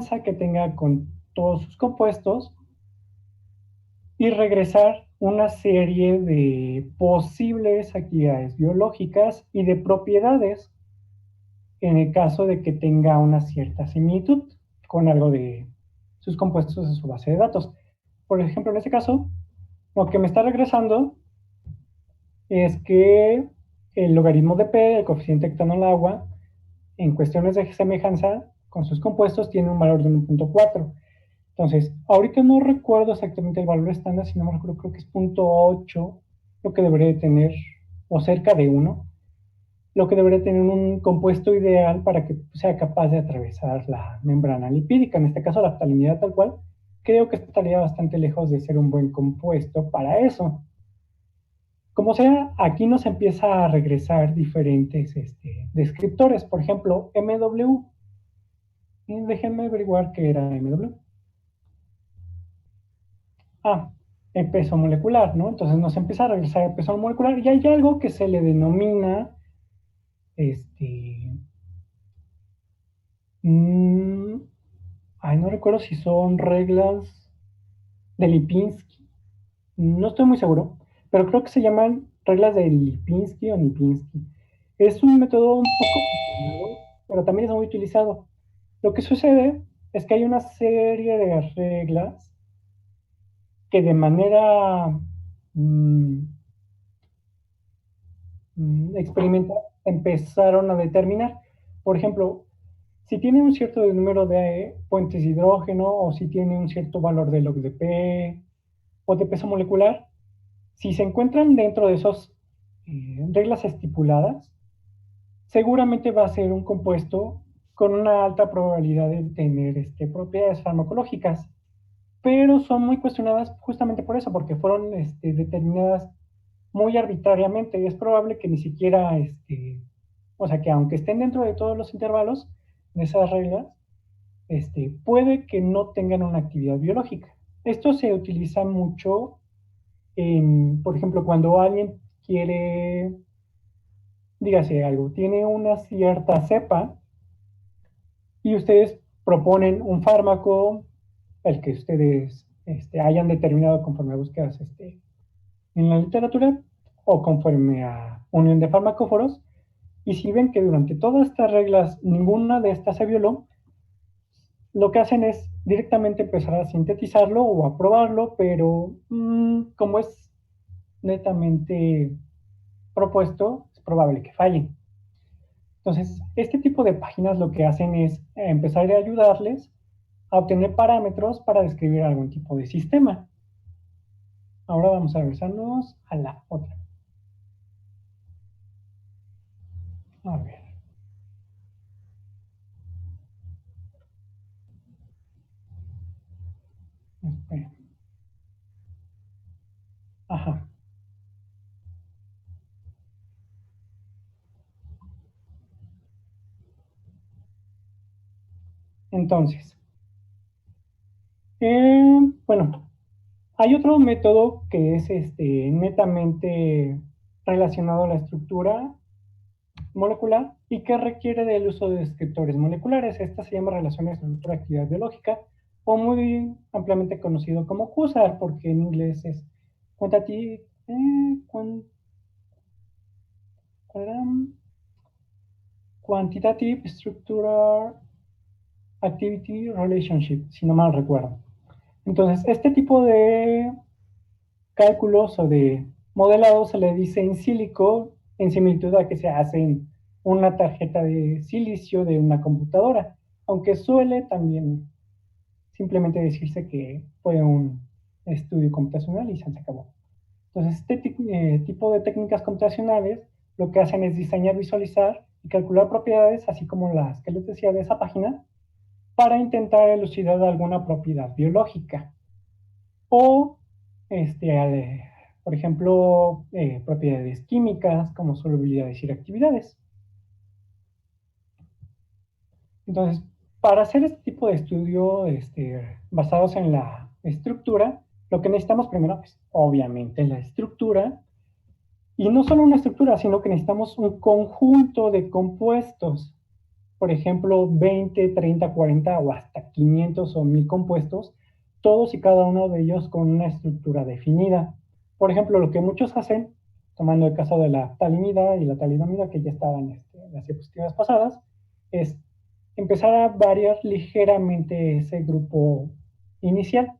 semejanza que tenga con todos sus compuestos y regresar una serie de posibles actividades biológicas y de propiedades en el caso de que tenga una cierta similitud con algo de sus compuestos de su base de datos. Por ejemplo, en este caso, lo que me está regresando es que el logaritmo de P, el coeficiente octano al agua, en cuestiones de semejanza con sus compuestos, tiene un valor de 1.4. Entonces, ahorita no recuerdo exactamente el valor estándar, si no me recuerdo, creo que es 0.8, lo que debería de tener, o cerca de 1, lo que debería tener un compuesto ideal para que sea capaz de atravesar la membrana lipídica, en este caso la ftalimida tal cual. Creo que estaría bastante lejos de ser un buen compuesto para eso. Como sea, aquí nos empieza a regresar diferentes descriptores. Por ejemplo, MW. Y déjenme averiguar qué era MW. Ah, el peso molecular, ¿no? Entonces nos empieza a regresar el peso molecular y hay algo que se le denomina, mmm, ay, no recuerdo si son reglas de Lipinski. No estoy muy seguro, pero creo que se llaman reglas de Lipinski o Lipinski. Es un método un poco cuestionado, pero también es muy utilizado. Lo que sucede es que hay una serie de reglas que de manera mmm, experimental empezaron a determinar. Por ejemplo, si tiene un cierto número de puentes de hidrógeno o si tiene un cierto valor de log de P o de peso molecular, si se encuentran dentro de esas reglas estipuladas, seguramente va a ser un compuesto con una alta probabilidad de tener propiedades farmacológicas, pero son muy cuestionadas justamente por eso, porque fueron determinadas muy arbitrariamente. Es probable que ni siquiera, o sea, que aunque estén dentro de todos los intervalos de esas reglas, puede que no tengan una actividad biológica. Esto se utiliza mucho por ejemplo, cuando alguien quiere, dígase algo, tiene una cierta cepa y ustedes proponen un fármaco, el que ustedes hayan determinado conforme a búsquedas en la literatura o conforme a unión de farmacóforos, y si ven que durante todas estas reglas ninguna de estas se violó, lo que hacen es directamente empezar a sintetizarlo o a probarlo, pero como es netamente propuesto, es probable que fallen. Entonces, este tipo de páginas lo que hacen es empezar a ayudarles a obtener parámetros para describir algún tipo de sistema. Ahora vamos a regresarnos a la otra. A ver. Espera. Ajá. Entonces, bueno, hay otro método que es netamente relacionado a la estructura molecular y que requiere del uso de descriptores moleculares. Esta se llama relación estructura-actividad biológica o muy ampliamente conocido como QSAR, porque en inglés es quantitative, quantitative Structural Activity Relationship, si no mal recuerdo. Entonces, este tipo de cálculos o de modelado se le dice in silico en similitud a que se hace en una tarjeta de silicio de una computadora, aunque suele también simplemente decirse que fue un estudio computacional y se acabó. Entonces, tipo de técnicas computacionales lo que hacen es diseñar, visualizar y calcular propiedades, así como las que les decía de esa página, para intentar elucidar alguna propiedad biológica. O, por ejemplo, propiedades químicas como solubilidades y reactividades. Entonces, para hacer este tipo de estudio basados en la estructura, lo que necesitamos primero es, obviamente, la estructura. Y no solo una estructura, sino que necesitamos un conjunto de compuestos. por ejemplo, 20, 30, 40 o hasta 500 o 1000 compuestos, todos y cada uno de ellos con una estructura definida. Por ejemplo, lo que muchos hacen, tomando el caso de la talimida y la talidomida, que ya estaban en las diapositivas pasadas, es empezar a variar ligeramente ese grupo inicial.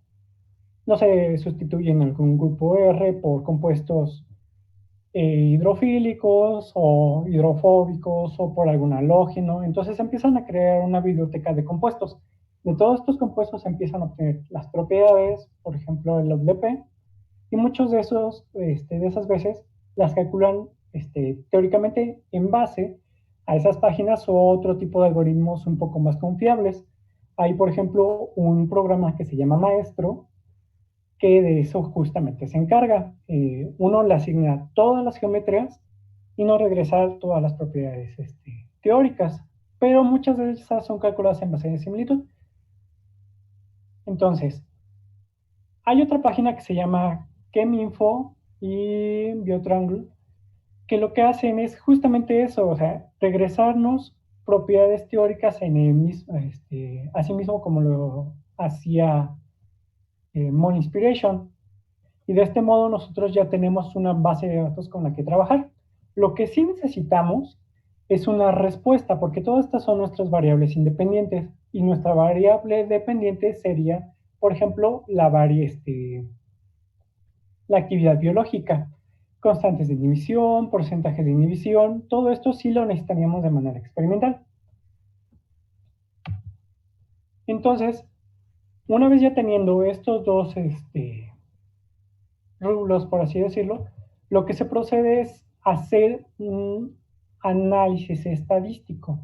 No se sustituyen algún grupo R por compuestos hidrofílicos o hidrofóbicos o por algún halógeno. Entonces empiezan a crear una biblioteca de compuestos. De todos estos compuestos se empiezan a obtener las propiedades, por ejemplo, el log de P, y muchos de de esas veces las calculan teóricamente en base a esas páginas o otro tipo de algoritmos un poco más confiables. Hay, por ejemplo, un programa que se llama Maestro, que de eso justamente se encarga. Uno le asigna todas las geometrías y no regresar todas las propiedades teóricas, pero muchas de esas son calculadas en base de similitud. Entonces, hay otra página que se llama ChemInfo y Biotriangle, que lo que hacen es justamente eso, o sea, regresarnos propiedades teóricas en el mismo, así mismo como lo hacía Mon Inspiration. Y de este modo nosotros ya tenemos una base de datos con la que trabajar. Lo que sí necesitamos es una respuesta, porque todas estas son nuestras variables independientes. Y nuestra variable dependiente sería, por ejemplo, la actividad biológica, constantes de inhibición, porcentajes de inhibición, todo esto sí lo necesitaríamos de manera experimental. Entonces, una vez ya teniendo estos dos rublos, por así decirlo, lo que se procede es hacer un análisis estadístico.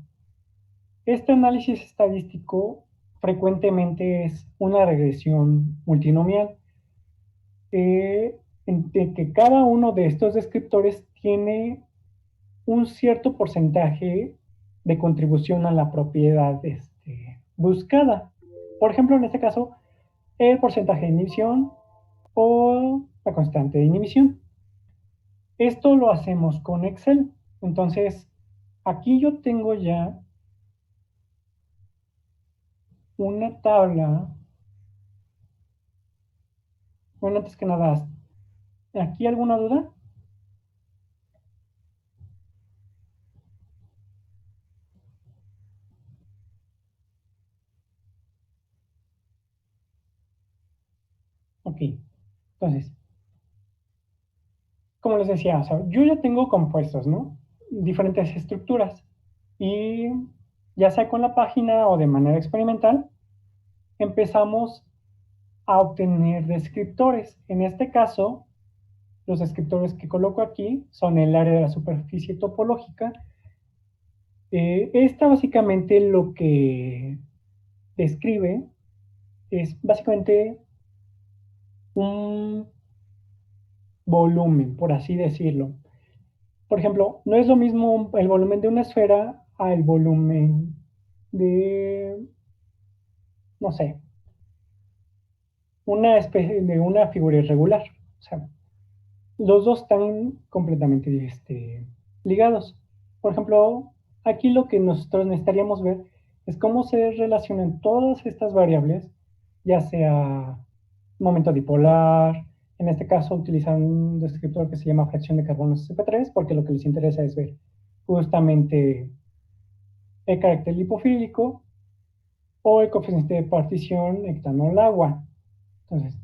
Este análisis estadístico frecuentemente es una regresión multinomial, en que cada uno de estos descriptores tiene un cierto porcentaje de contribución a la propiedad buscada. Por ejemplo, en este caso, el porcentaje de inhibición o la constante de inhibición. Esto lo hacemos con Excel. Entonces, aquí yo tengo ya una tabla. Bueno, antes que nada, ¿aquí alguna duda? Ok. Entonces, como les decía, o sea, yo ya tengo compuestos, ¿no? Diferentes estructuras. Y ya sea con la página o de manera experimental, empezamos a obtener descriptores. En este caso, los descriptores que coloco aquí son el área de la superficie topológica. Esta básicamente lo que describe es básicamente un volumen, por así decirlo. Por ejemplo, no es lo mismo el volumen de una esfera al volumen de, no sé, una especie de una figura irregular. O sea, los dos están completamente ligados. Por ejemplo, aquí lo que nosotros necesitaríamos ver es cómo se relacionan todas estas variables, ya sea momento dipolar, en este caso utilizan un descriptor que se llama fracción de carbono sp3, porque lo que les interesa es ver justamente el carácter lipofílico o el coeficiente de partición hectanol-agua. Entonces,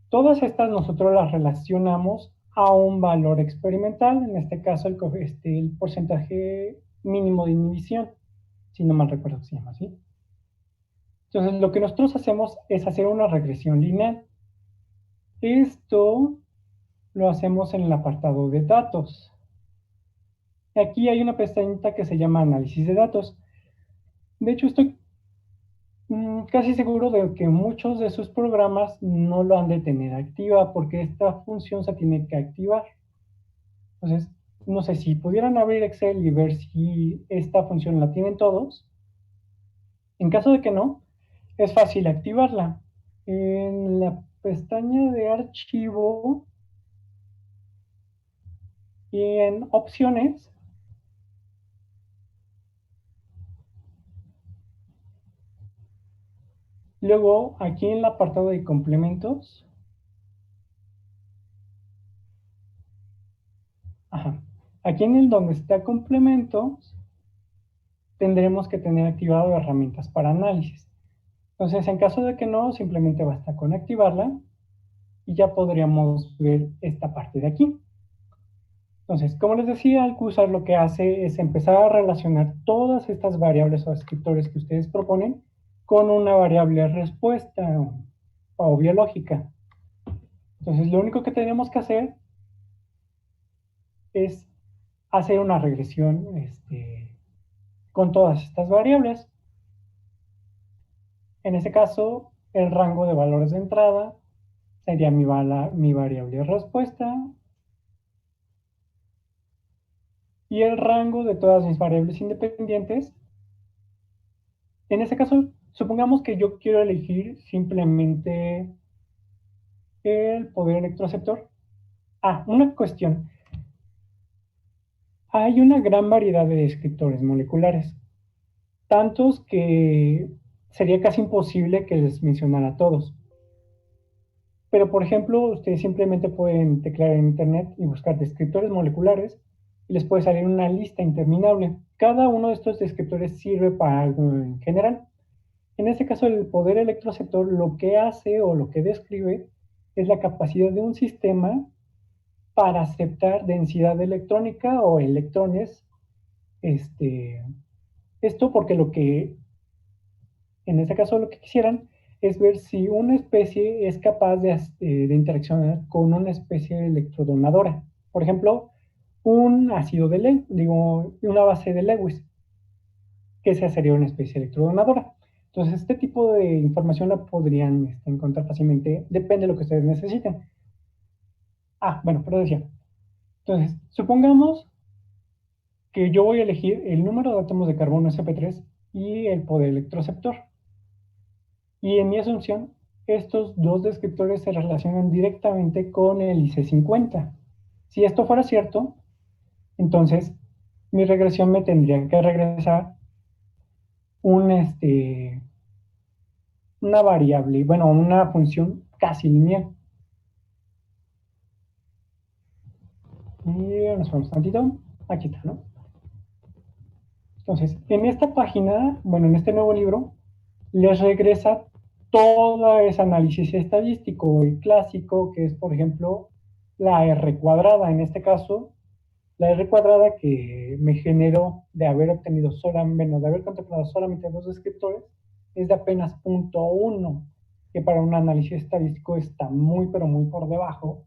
todas estas nosotros las relacionamos a un valor experimental, en este caso el porcentaje mínimo de inhibición, si no mal recuerdo que se llama así. Entonces, lo que nosotros hacemos es hacer una regresión lineal. Esto lo hacemos en el apartado de datos. Aquí hay una pestañita que se llama análisis de datos. De hecho, estoy casi seguro de que muchos de sus programas no lo han de tener activa porque esta función se tiene que activar. Entonces, no sé si pudieran abrir Excel y ver si esta función la tienen todos. En caso de que no, es fácil activarla. En la pestaña de archivo y en opciones, Luego, aquí en el apartado de complementos, ajá, aquí en el donde está complementos, tendremos que tener activado herramientas para análisis. Entonces, en caso de que no, simplemente basta con activarla y ya podríamos ver esta parte de aquí. Entonces, como les decía, el QSAR lo que hace es empezar a relacionar todas estas variables o descriptores que ustedes proponen con una variable respuesta o biológica. Entonces, lo único que tenemos que hacer es hacer una regresión con todas estas variables. En ese caso, el rango de valores de entrada sería mi variable respuesta y el rango de todas mis variables independientes. En ese caso, supongamos que yo quiero elegir simplemente el poder electroreceptor. Ah, una cuestión. Hay una gran variedad de descriptores moleculares, tantos que sería casi imposible que les mencionara a todos. Pero, por ejemplo, ustedes simplemente pueden teclear en internet y buscar descriptores moleculares y les puede salir una lista interminable. Cada uno de estos descriptores sirve para algo en general. En este caso, el poder electroreceptor lo que hace o lo que describe es la capacidad de un sistema para aceptar densidad electrónica o electrones. Este, Esto porque en este caso, lo que quisieran es ver si una especie es capaz de interaccionar con una especie electrodonadora. Por ejemplo, un ácido de digo, una base de Lewis, que esa sería una especie electrodonadora. Entonces, este tipo de información la podrían encontrar fácilmente, depende de lo que ustedes necesiten. Ah, bueno, pero decía. Entonces, supongamos que yo voy a elegir el número de átomos de carbono sp3 y el poder electroreceptor. Y en mi asunción, estos dos descriptores se relacionan directamente con el IC50. Si esto fuera cierto, entonces mi regresión me tendría que regresar un, una variable, bueno, una función casi lineal. Y nos vamos tantito. Aquí está, ¿no? Entonces, en esta página, bueno, en este nuevo libro, les regresa todo ese análisis estadístico y clásico, que es, por ejemplo, la R cuadrada. En este caso, la R cuadrada que me generó de haber obtenido solamente, bueno, de haber contemplado solamente dos descriptores, es de apenas 0.1, que para un análisis estadístico está muy, pero muy por debajo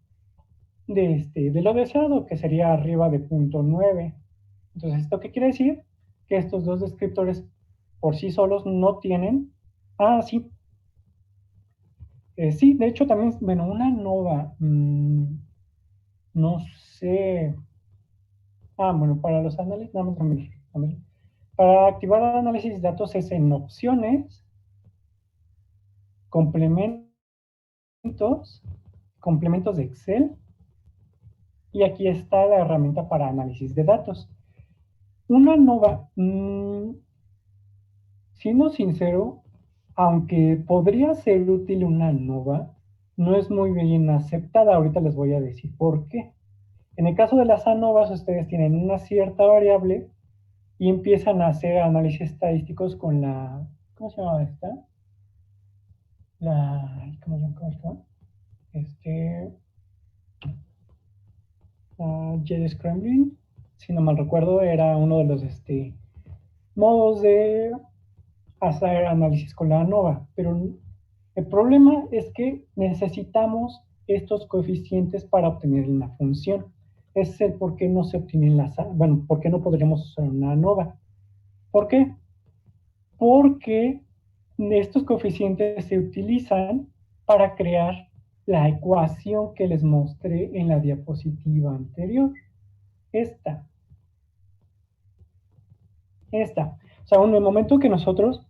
de lo deseado, que sería arriba de 0.9. Entonces, ¿esto qué quiere decir? Que estos dos descriptores por sí solos no tienen. Ah, sí. Sí, de hecho también, bueno, una nova, no sé. Ah, bueno, para los análisis, nada más. Para activar el análisis de datos es en opciones, complementos, complementos de Excel, y aquí está la herramienta para análisis de datos. Una nova, siendo sincero, aunque podría ser útil una nova, no es muy bien aceptada. Ahorita les voy a decir por qué. En el caso de las ANOVAs, ustedes tienen una cierta variable y empiezan a hacer análisis estadísticos con la, ¿cómo se llama esta? ¿Cómo se llama? Este, Jet Scrambling, si no mal recuerdo, era uno de los modos de hacer análisis con la ANOVA, pero el problema es que necesitamos estos coeficientes para obtener una función. Ese es el por qué no se obtienen bueno, por qué no podríamos usar una ANOVA. ¿Por qué? Porque estos coeficientes se utilizan para crear la ecuación que les mostré en la diapositiva anterior. Esta, esta. O sea, en el momento que nosotros,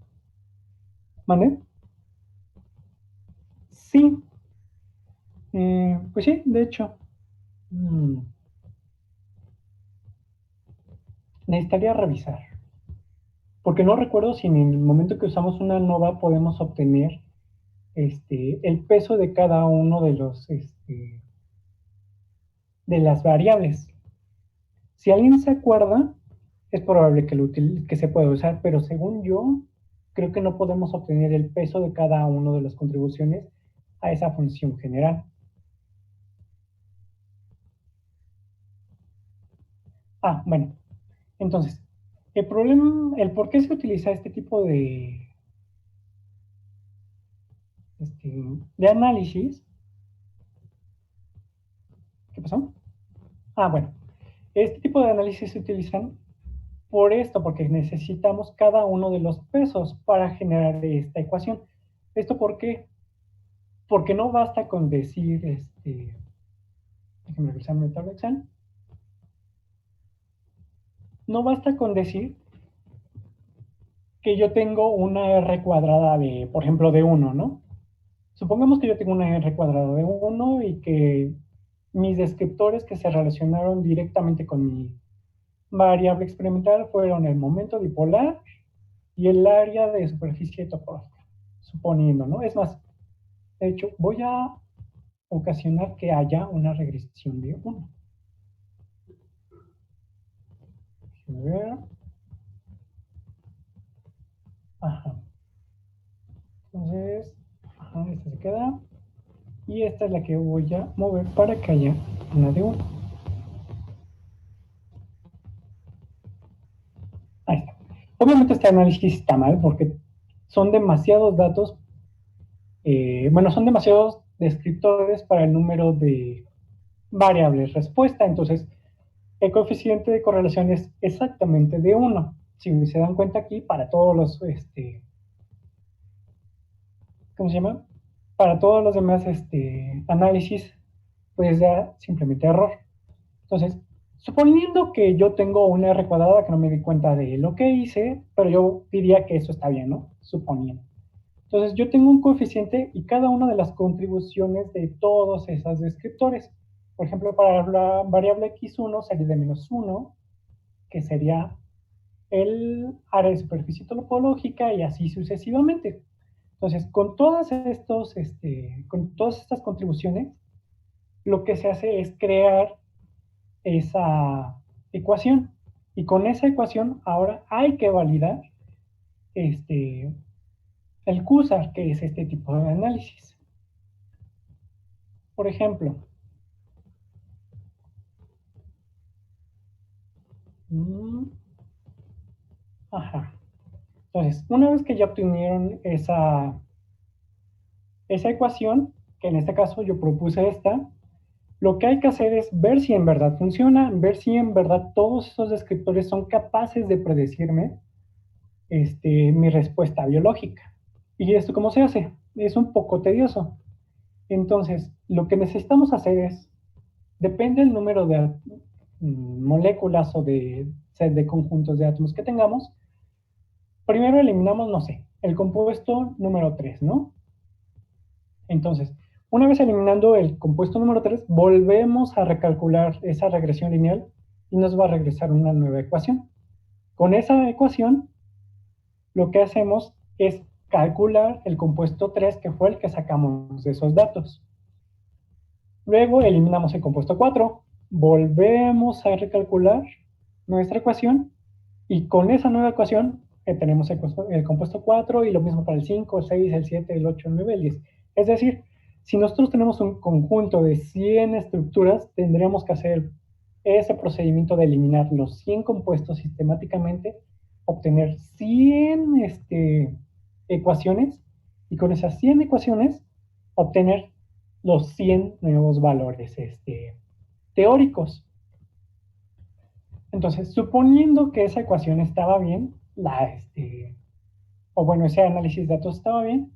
¿vale? Sí, pues sí, de hecho, mm, necesitaría revisar. Porque no recuerdo si en el momento que usamos una nova podemos obtener el peso de cada uno de los, de las variables. Si alguien se acuerda, es probable que, que se pueda usar, pero según yo, creo que no podemos obtener el peso de cada una de las contribuciones a esa función general. Bueno, entonces, el problema, el por qué se utiliza este tipo de análisis. ¿Qué pasó? Bueno, este tipo de análisis se utilizan por esto, porque necesitamos cada uno de los pesos para generar esta ecuación. ¿Esto por qué? Porque no basta con decir, déjenme revisar mi tabla Excel, no basta con decir que yo tengo una R cuadrada de, por ejemplo, de 1, ¿no? Supongamos que yo tengo una R cuadrada de 1 y que mis descriptores que se relacionaron directamente con mi variable experimental fueron el momento dipolar y el área de superficie topológica, suponiendo, ¿no? Es más, de hecho, voy a ocasionar que haya una regresión de 1. A ver. Ajá. Entonces, esta se queda. Y esta es la que voy a mover para que haya una de 1. Ahí está. Obviamente este análisis está mal porque son demasiados datos, bueno, son demasiados descriptores para el número de variables respuesta. Entonces, el coeficiente de correlación es exactamente de 1. Si se dan cuenta aquí, para todos los, ¿cómo se llama? Para todos los demás análisis, pues da simplemente error. Entonces, suponiendo que yo tengo una R cuadrada que no me di cuenta de lo que hice, pero yo diría que eso está bien, ¿no? Suponiendo. Entonces, yo tengo un coeficiente y cada una de las contribuciones de todos esos descriptores. Por ejemplo, para la variable x1 sería de -1, que sería el área de superficie topológica y así sucesivamente. Entonces, con todas estas contribuciones, lo que se hace es crear esa ecuación. Y con esa ecuación ahora hay que validar el QSAR, que es este tipo de análisis. Por ejemplo, entonces, una vez que ya obtuvieron esa ecuación, que en este caso yo propuse esta, lo que hay que hacer es ver si en verdad funciona, ver si en verdad todos esos descriptores son capaces de predecirme mi respuesta biológica. ¿Y esto cómo se hace? Es un poco tedioso. Entonces, lo que necesitamos hacer es, depende del número de moléculas o de set de conjuntos de átomos que tengamos, primero eliminamos, no sé, el compuesto número 3, ¿no? Entonces, una vez eliminando el compuesto número 3, volvemos a recalcular esa regresión lineal y nos va a regresar una nueva ecuación. Con esa ecuación, lo que hacemos es calcular el compuesto 3, que fue el que sacamos de esos datos. Luego eliminamos el compuesto 4, volvemos a recalcular nuestra ecuación y con esa nueva ecuación tenemos el compuesto 4 y lo mismo para el 5, el 6, el 7, el 8, el 9, el 10. Es decir, si nosotros tenemos un conjunto de 100 estructuras, tendríamos que hacer ese procedimiento de eliminar los 100 compuestos sistemáticamente, obtener 100 ecuaciones y con esas 100 ecuaciones obtener los 100 nuevos valores teóricos. Entonces, suponiendo que esa ecuación estaba bien, o bueno, ese análisis de datos estaba bien,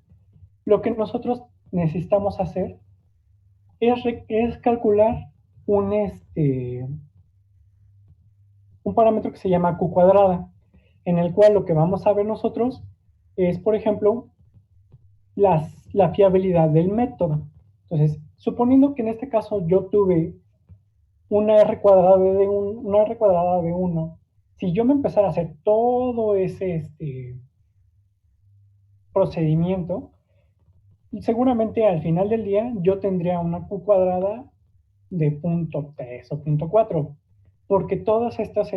lo que nosotros necesitamos hacer es calcular un parámetro que se llama Q cuadrada, en el cual lo que vamos a ver nosotros es, por ejemplo, la fiabilidad del método. Entonces, suponiendo que en este caso yo tuve una R cuadrada una R cuadrada de 1, si yo me empezara a hacer todo ese procedimiento, seguramente al final del día yo tendría una Q cuadrada de punto 3 o punto 4, porque todas estas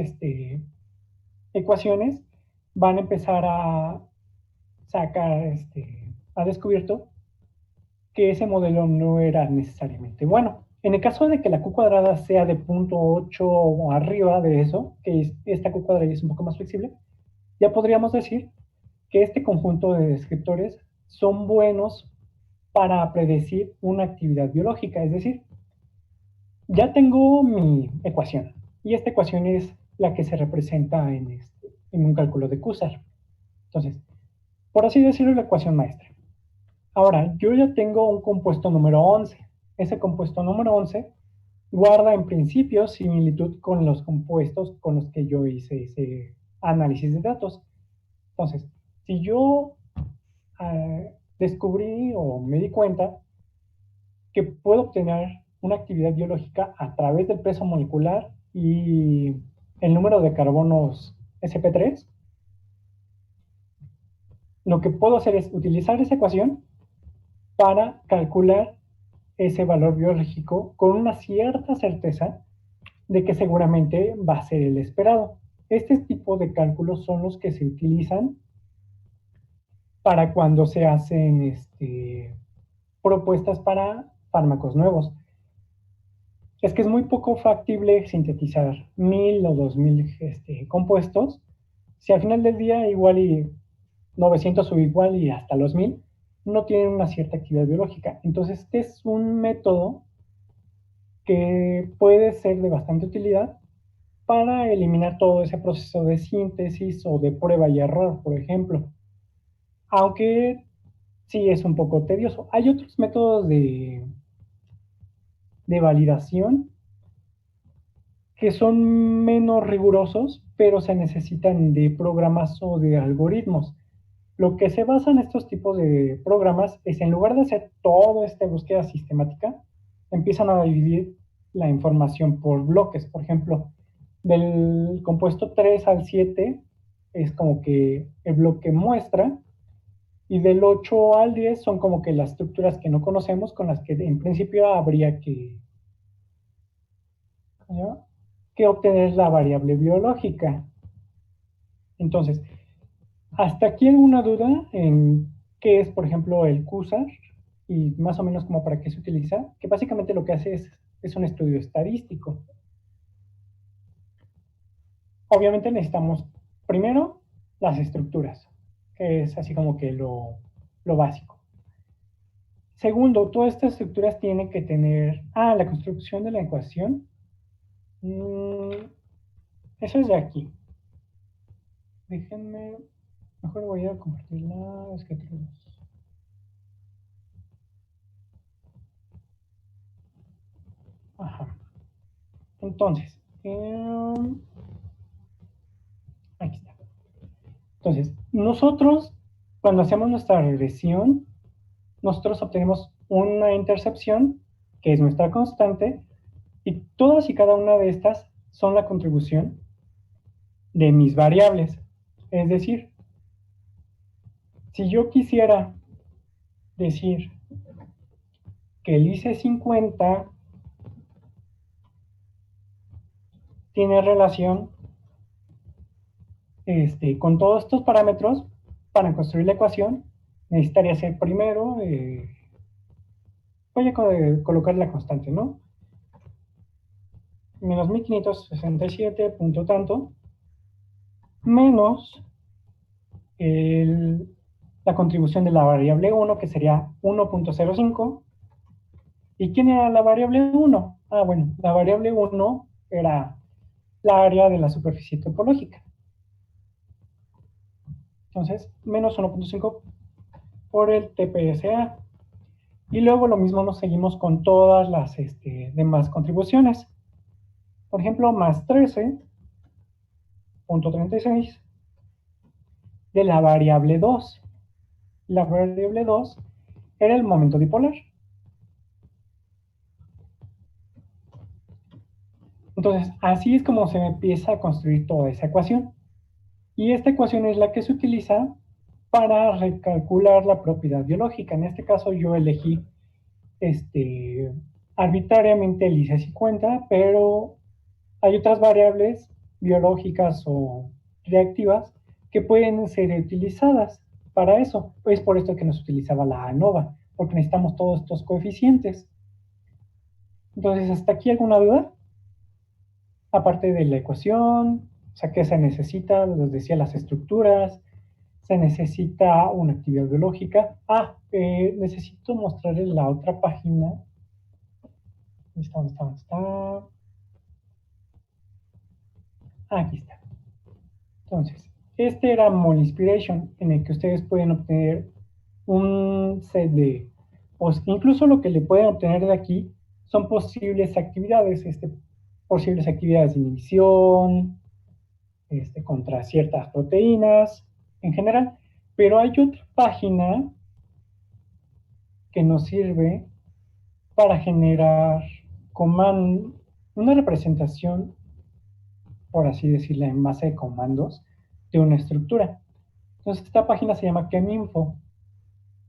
ecuaciones van a empezar a sacar, a descubierto que ese modelo no era necesariamente bueno. En el caso de que la Q cuadrada sea de punto 8 o arriba de eso, que esta Q cuadrada es un poco más flexible, ya podríamos decir que este conjunto de descriptores son buenos para predecir una actividad biológica. Es decir, ya tengo mi ecuación y esta ecuación es la que se representa en un cálculo de Cusar. Entonces, por así decirlo, la ecuación maestra. Ahora, yo ya tengo un compuesto número 11. Ese compuesto número 11 guarda en principio similitud con los compuestos con los que yo hice ese análisis de datos. Entonces, si yo descubrí o me di cuenta que puedo obtener una actividad biológica a través del peso molecular y el número de carbonos sp3, lo que puedo hacer es utilizar esa ecuación para calcular ese valor biológico con una cierta certeza de que seguramente va a ser el esperado. Este tipo de cálculos son los que se utilizan para cuando se hacen propuestas para fármacos nuevos. Es que es muy poco factible sintetizar 1000 o 2000 compuestos, si al final del día igual y 900 o igual y hasta los 1000 no tienen una cierta actividad biológica. Entonces, este es un método que puede ser de bastante utilidad para eliminar todo ese proceso de síntesis o de prueba y error, por ejemplo. Aunque sí es un poco tedioso. Hay otros métodos de validación que son menos rigurosos, pero se necesitan de programas o de algoritmos. Lo que se basa en estos tipos de programas es, en lugar de hacer toda esta búsqueda sistemática, empiezan a dividir la información por bloques. Por ejemplo, del compuesto 3 al 7 es como que el bloque muestra, y del 8 al 10 son como que las estructuras que no conocemos, con las que en principio habría ¿no?, que obtener la variable biológica. Entonces, ¿hasta aquí alguna duda en qué es, por ejemplo, el QSAR y más o menos como para qué se utiliza? Que básicamente lo que hace es un estudio estadístico. Obviamente necesitamos primero las estructuras, que es así como que lo básico. Segundo, todas estas estructuras tienen que tener... la construcción de la ecuación. Eso es de aquí. Déjenme... Mejor voy a compartirla. Es que ajá. Entonces, aquí está. Entonces, nosotros, cuando hacemos nuestra regresión, nosotros obtenemos una intercepción, que es nuestra constante, y todas y cada una de estas son la contribución de mis variables. Es decir, si yo quisiera decir que el IC50 tiene relación con todos estos parámetros, para construir la ecuación, necesitaría ser primero, voy a colocar la constante, ¿no? Menos 1567 punto tanto, menos la contribución de la variable 1, que sería 1.05. ¿Y quién era la variable 1? Bueno, la variable 1 era la área de la superficie topológica. Entonces, menos 1.5 por el TPSA. Y luego lo mismo nos seguimos con todas las demás contribuciones. Por ejemplo, más 13.36 de la variable 2. La variable 2 era el momento dipolar. Entonces, así es como se empieza a construir toda esa ecuación. Y esta ecuación es la que se utiliza para recalcular la propiedad biológica. En este caso yo elegí arbitrariamente el IC50, pero hay otras variables biológicas o reactivas que pueden ser utilizadas para eso. Es por esto que nos utilizaba la ANOVA, porque necesitamos todos estos coeficientes. Entonces, ¿hasta aquí alguna duda? Aparte de la ecuación, o sea, ¿qué se necesita? Les decía las estructuras, se necesita una actividad biológica. Necesito mostrarles la otra página. ¿Dónde está? Aquí está. Entonces, este era Mole Inspiration, en el que ustedes pueden obtener un set de, pues incluso lo que le pueden obtener de aquí son posibles actividades, posibles actividades de inhibición, contra ciertas proteínas en general, pero hay otra página que nos sirve para generar una representación, por así decirla, en base de comandos de una estructura. Entonces, esta página se llama ChemInfo.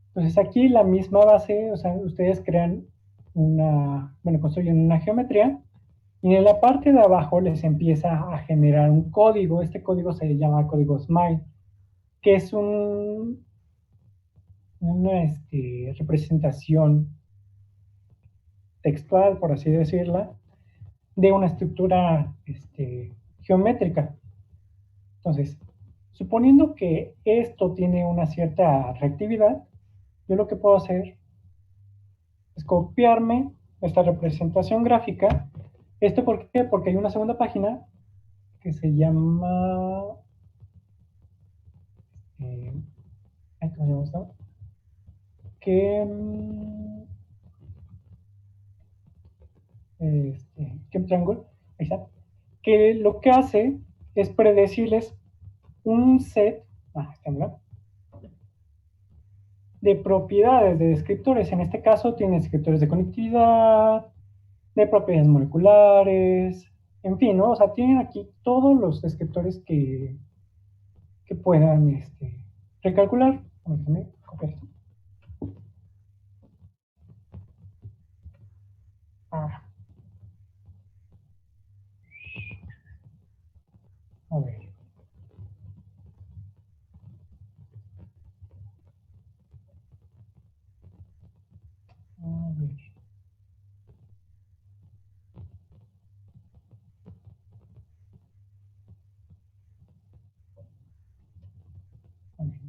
Entonces, aquí la misma base, o sea, ustedes crean construyen una geometría y en la parte de abajo les empieza a generar un código. Este código se llama código SMILE, que es una representación textual, por así decirla, de una estructura geométrica. Entonces, suponiendo que esto tiene una cierta reactividad, yo lo que puedo hacer es copiarme esta representación gráfica. ¿Esto por qué? Porque hay una segunda página que se llama... ¿cómo se llama esto? Que... Triangle, ahí está, que lo que hace es predecirles un set de propiedades de descriptores. En este caso tiene descriptores de conectividad, de propiedades moleculares, en fin, ¿no? O sea, tienen aquí todos los descriptores que puedan recalcular. Déjame copiar esto. A ver. A ver.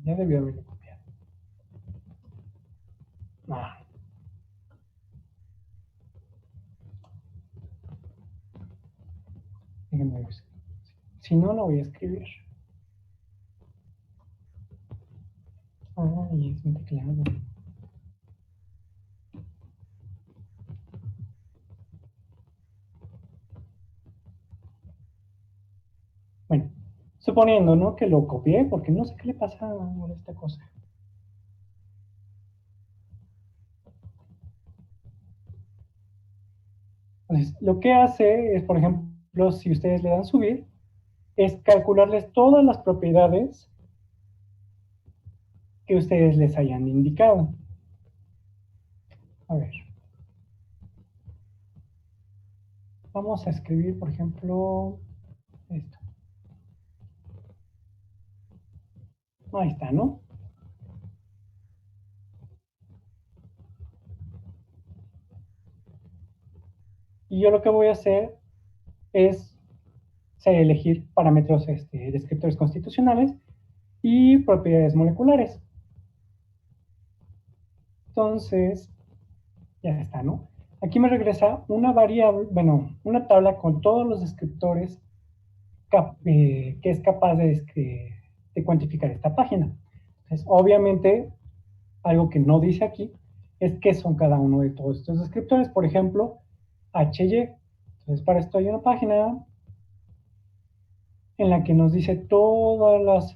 Ya debió haberlo copiado. Déjenme ver. Si no, lo voy a escribir. Y es un teclado. Bueno, suponiendo, ¿no? Que lo copié, porque no sé qué le pasa a esta cosa. Entonces, lo que hace es, por ejemplo, si ustedes le dan subir, es calcularles todas las propiedades que ustedes les hayan indicado. A ver. Vamos a escribir, por ejemplo, esto. Ahí está, ¿no? Y yo lo que voy a hacer es elegir parámetros descriptores constitucionales y propiedades moleculares. Entonces, ya está, ¿no? Aquí me regresa una variable, bueno, una tabla con todos los descriptores que es capaz de cuantificar esta página. Entonces, obviamente, algo que no dice aquí es qué son cada uno de todos estos descriptores. Por ejemplo, HY. Entonces, para esto hay una página en la que nos dice todas las,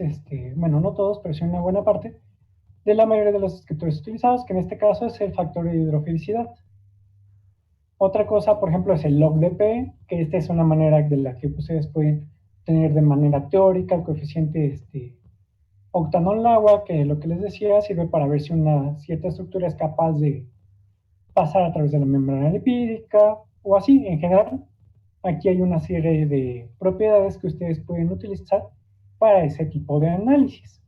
bueno, no todos, pero sí una buena parte de la mayoría de los descriptores utilizados, que en este caso es el factor de hidrofilicidad. Otra cosa, por ejemplo, es el log de P, que esta es una manera de la que ustedes pueden tener de manera teórica el coeficiente octanol agua, que lo que les decía, sirve para ver si una cierta estructura es capaz de pasar a través de la membrana lipídica o así. En general, aquí hay una serie de propiedades que ustedes pueden utilizar para ese tipo de análisis.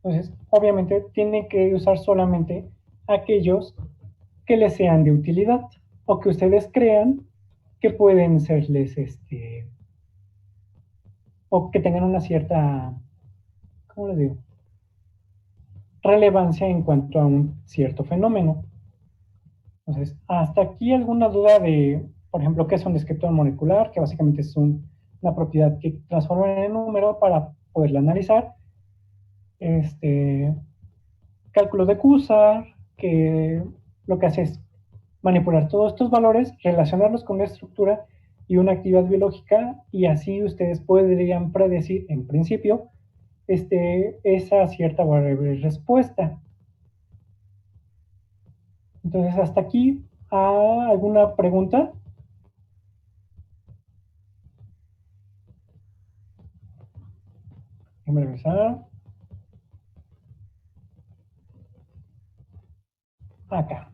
Entonces, obviamente, tienen que usar solamente aquellos que les sean de utilidad o que ustedes crean que pueden serles, o que tengan una cierta, ¿cómo les digo? Relevancia en cuanto a un cierto fenómeno. Entonces, hasta aquí alguna duda de, por ejemplo, qué es un descriptor molecular, que básicamente es una propiedad que transforma en número para poderla analizar. Cálculo de Cursor, que lo que hace es manipular todos estos valores, relacionarlos con una estructura y una actividad biológica, y así ustedes podrían predecir, en principio, esa cierta variable respuesta. Entonces, hasta aquí, ¿alguna pregunta? Déjame revisar. Acá.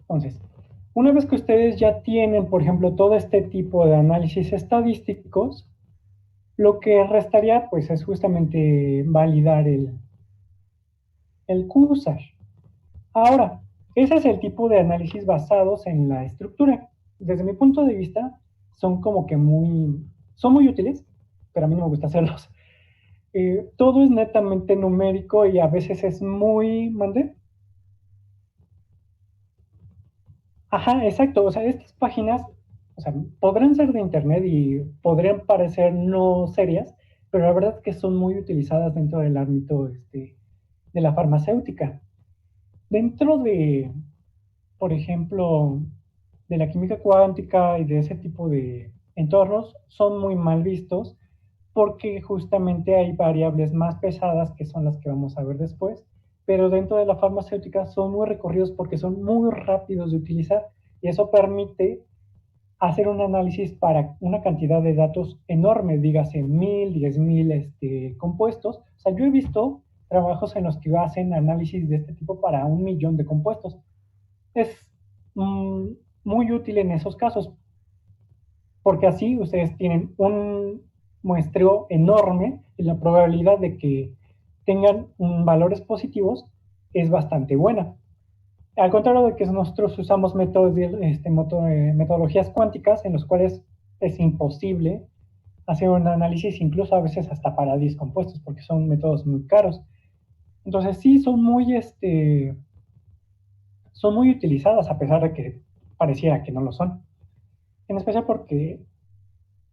Entonces, una vez que ustedes ya tienen, por ejemplo, todo este tipo de análisis estadísticos, lo que restaría, pues, es justamente validar el QSAR. Ahora, ese es el tipo de análisis basados en la estructura. Desde mi punto de vista, son como que son muy útiles, pero a mí no me gusta hacerlos. Todo es netamente numérico y a veces es muy, ¿mande? Ajá, exacto. O sea, estas páginas, o sea, podrán ser de internet y podrían parecer no serias, pero la verdad es que son muy utilizadas dentro del ámbito de la farmacéutica. Dentro de, por ejemplo, de la química cuántica y de ese tipo de entornos, son muy mal vistos porque justamente hay variables más pesadas que son las que vamos a ver después, pero dentro de la farmacéutica son muy recorridos porque son muy rápidos de utilizar y eso permite hacer un análisis para una cantidad de datos enorme, dígase 1000, 10,000 compuestos. O sea, yo he visto trabajos en los que hacen análisis de este tipo para 1 millón de compuestos. Es mm, muy útil en esos casos, porque así ustedes tienen un muestreo enorme y la probabilidad de que tengan valores positivos es bastante buena. Al contrario de que nosotros usamos metodologías cuánticas en los cuales es imposible hacer un análisis, incluso a veces hasta para 10 compuestos, porque son métodos muy caros. Entonces sí, son muy utilizadas a pesar de que pareciera que no lo son. En especial porque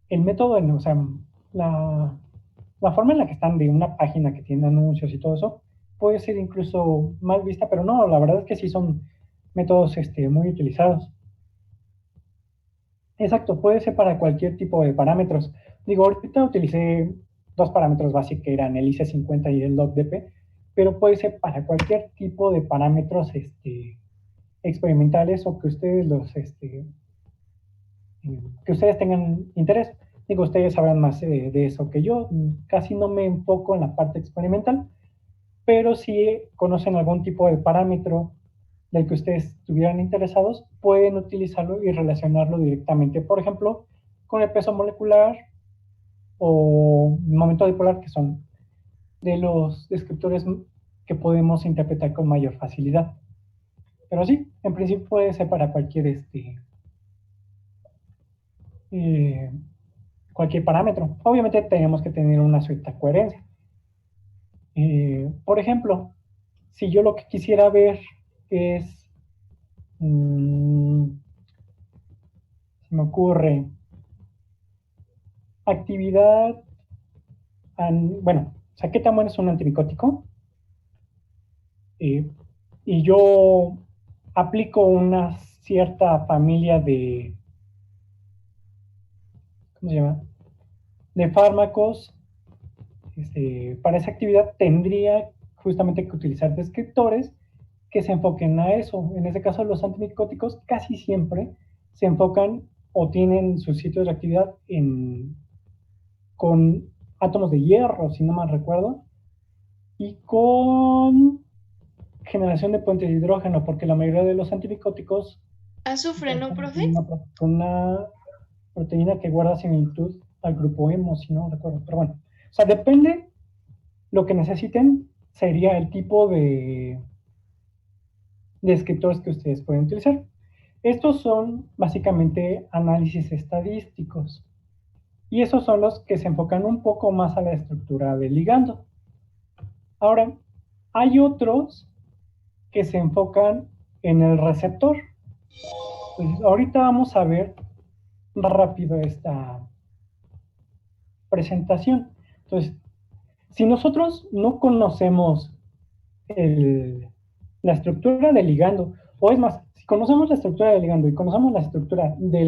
el método, o sea, la, la forma en la que están de una página que tiene anuncios y todo eso, puede ser incluso mal vista, pero no, la verdad es que sí son métodos muy utilizados. Exacto, puede ser para cualquier tipo de parámetros. Digo, ahorita utilicé dos parámetros básicos que eran el IC50 y el log-DP, pero puede ser para cualquier tipo de parámetros experimentales o que ustedes tengan interés. Digo, ustedes sabrán más de eso que yo. Casi no me enfoco en la parte experimental, pero si conocen algún tipo de parámetro del que ustedes estuvieran interesados, pueden utilizarlo y relacionarlo directamente, por ejemplo, con el peso molecular o momento dipolar, que son de los descriptores que podemos interpretar con mayor facilidad. Pero sí, en principio puede ser para eh, cualquier parámetro. Obviamente tenemos que tener una cierta coherencia. Por ejemplo, si yo lo que quisiera ver es, se me ocurre, actividad, bueno, o sea, ¿qué tan bueno es un antimicótico? Eh, y yo aplico una cierta familia ¿cómo se llama? De fármacos. Para esa actividad tendría justamente que utilizar descriptores que se enfoquen a eso. En este caso, los antimicóticos casi siempre se enfocan o tienen sus sitios de actividad con átomos de hierro, si no mal recuerdo, y con generación de puentes de hidrógeno, porque la mayoría de los antimicóticos ¿Azufre, no, trabajan profe? con una proteína que guarda similitud al grupo hemo, si no recuerdo. Pero bueno, o sea, depende lo que necesiten, sería el tipo de escritores que ustedes pueden utilizar. Estos son básicamente análisis estadísticos y esos son los que se enfocan un poco más a la estructura del ligando. Ahora, hay otros que se enfocan en el receptor. Entonces, ahorita vamos a ver rápido esta presentación. Entonces, si nosotros no conocemos el, la estructura del ligando, o es más, si conocemos la estructura del ligando y conocemos la estructura de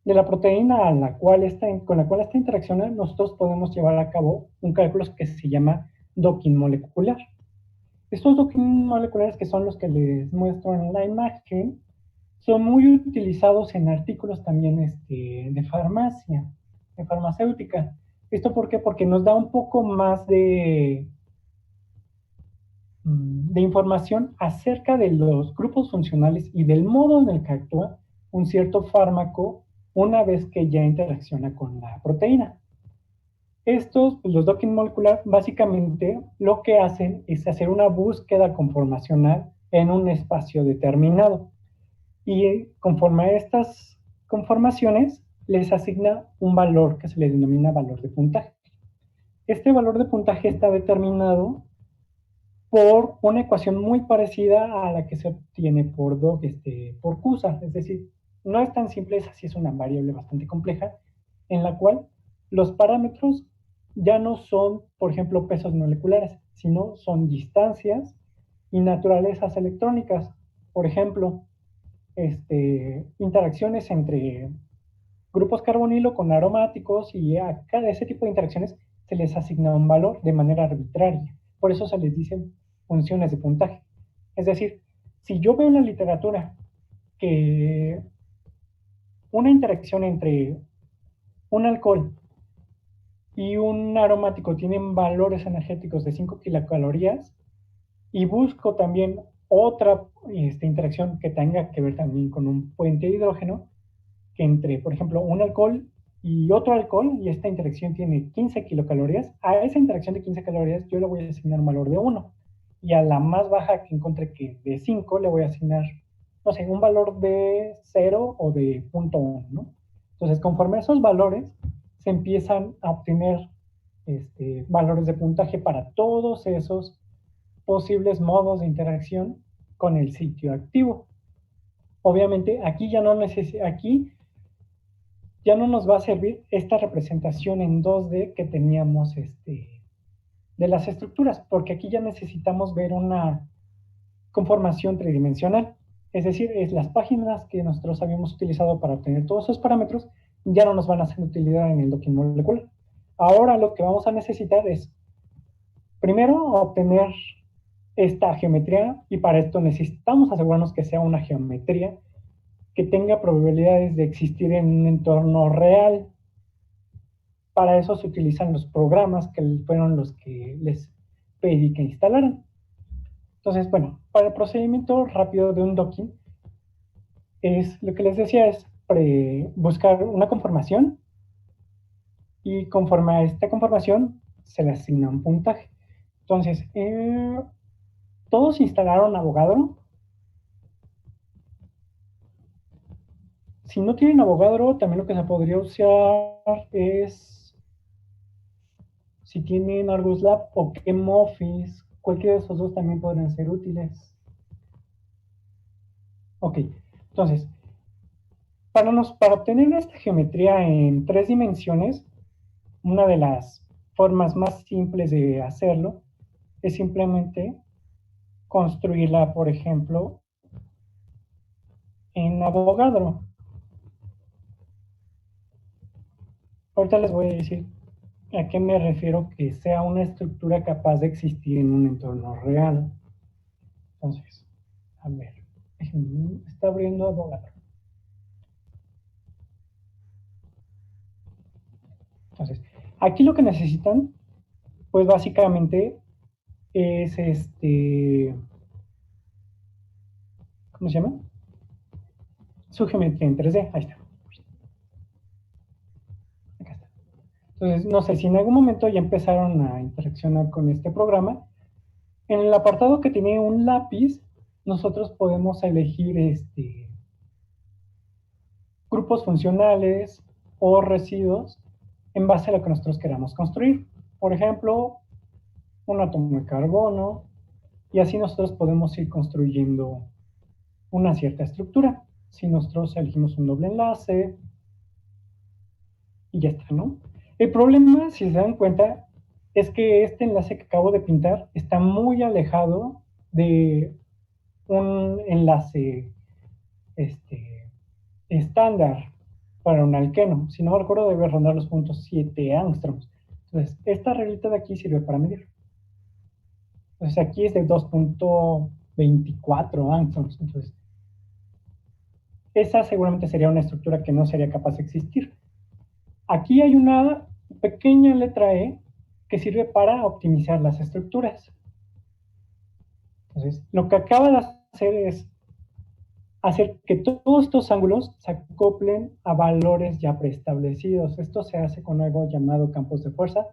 la proteína a la cual con la cual está interacciona, nosotros podemos llevar a cabo un cálculo que se llama docking molecular. Estos docking moleculares, que son los que les muestro en la imagen, son muy utilizados en artículos también de farmacia, de farmacéutica. ¿Esto por qué? Porque nos da un poco más de información acerca de los grupos funcionales y del modo en el que actúa un cierto fármaco una vez que ya interacciona con la proteína. Estos, pues, los docking molecular, básicamente lo que hacen es hacer una búsqueda conformacional en un espacio determinado. Y conforme a estas conformaciones, les asigna un valor que se le denomina valor de puntaje. Este valor de puntaje está determinado por una ecuación muy parecida a la que se obtiene por CUSA. Es decir, no es tan simple, esa sí es una variable bastante compleja, en la cual los parámetros ya no son, por ejemplo, pesos moleculares, sino son distancias y naturalezas electrónicas. Por ejemplo, interacciones entre grupos carbonilo con aromáticos, y a cada ese tipo de interacciones se les asigna un valor de manera arbitraria. Por eso se les dicen funciones de puntaje. Es decir, si yo veo en la literatura que una interacción entre un alcohol y un aromático tienen valores energéticos de 5 kilocalorías, y busco también otra interacción que tenga que ver también con un puente de hidrógeno, que entre, por ejemplo, un alcohol y otro alcohol, y esta interacción tiene 15 kilocalorías, a esa interacción de 15 calorías yo le voy a asignar un valor de 1. Y a la más baja que encontré, que de 5, le voy a asignar, no sé, un valor de 0 o de 0.1, ¿no? Entonces, conforme a esos valores, se empiezan a obtener valores de puntaje para todos esos posibles modos de interacción con el sitio activo. Obviamente, aquí ya no nos va a servir esta representación en 2D que teníamos de las estructuras, porque aquí ya necesitamos ver una conformación tridimensional. Es decir, es las páginas que nosotros habíamos utilizado para obtener todos esos parámetros ya no nos van a hacer utilidad en el docking molecular. Ahora lo que vamos a necesitar es, primero, obtener esta geometría, y para esto necesitamos asegurarnos que sea una geometría que tenga probabilidades de existir en un entorno real. Para eso se utilizan los programas que fueron los que les pedí que instalaran. Entonces, bueno, para el procedimiento rápido de un docking, es lo que les decía, es buscar una conformación, y conforme a esta conformación se le asigna un puntaje. Entonces, todos instalaron Avogadro. Si no tienen Avogadro, también lo que se podría usar es, si tienen Argus Lab o Chemoffice, cualquiera de esos dos también podrían ser útiles. Ok, entonces, para obtener esta geometría en 3 dimensiones, una de las formas más simples de hacerlo es simplemente construirla, por ejemplo, en Avogadro. Ahorita les voy a decir a qué me refiero que sea una estructura capaz de existir en un entorno real. Entonces, a ver, está abriendo Avogadro. Entonces, Aquí lo que necesitan, pues básicamente es ¿cómo se llama? Su geometría en 3D. Ahí está. Acá está. Entonces, no sé si en algún momento ya empezaron a interaccionar con este programa. En el apartado que tiene un lápiz, nosotros podemos elegir grupos funcionales o residuos en base a lo que nosotros queramos construir. Por ejemplo, un átomo de carbono, y así nosotros podemos ir construyendo una cierta estructura. Si nosotros elegimos un doble enlace, y ya está, ¿no? El problema, si se dan cuenta, es que este enlace que acabo de pintar está muy alejado de un enlace estándar para un alqueno. Si no me recuerdo, debe rondar los puntos 7 angstroms. Entonces, esta reglita de aquí sirve para medir. Entonces, aquí es de 2.24 angstroms. Entonces, esa seguramente sería una estructura que no sería capaz de existir. Aquí hay una pequeña letra E que sirve para optimizar las estructuras. Entonces, lo que acaba de hacer es hacer que todos estos ángulos se acoplen a valores ya preestablecidos. Esto se hace con algo llamado campos de fuerza.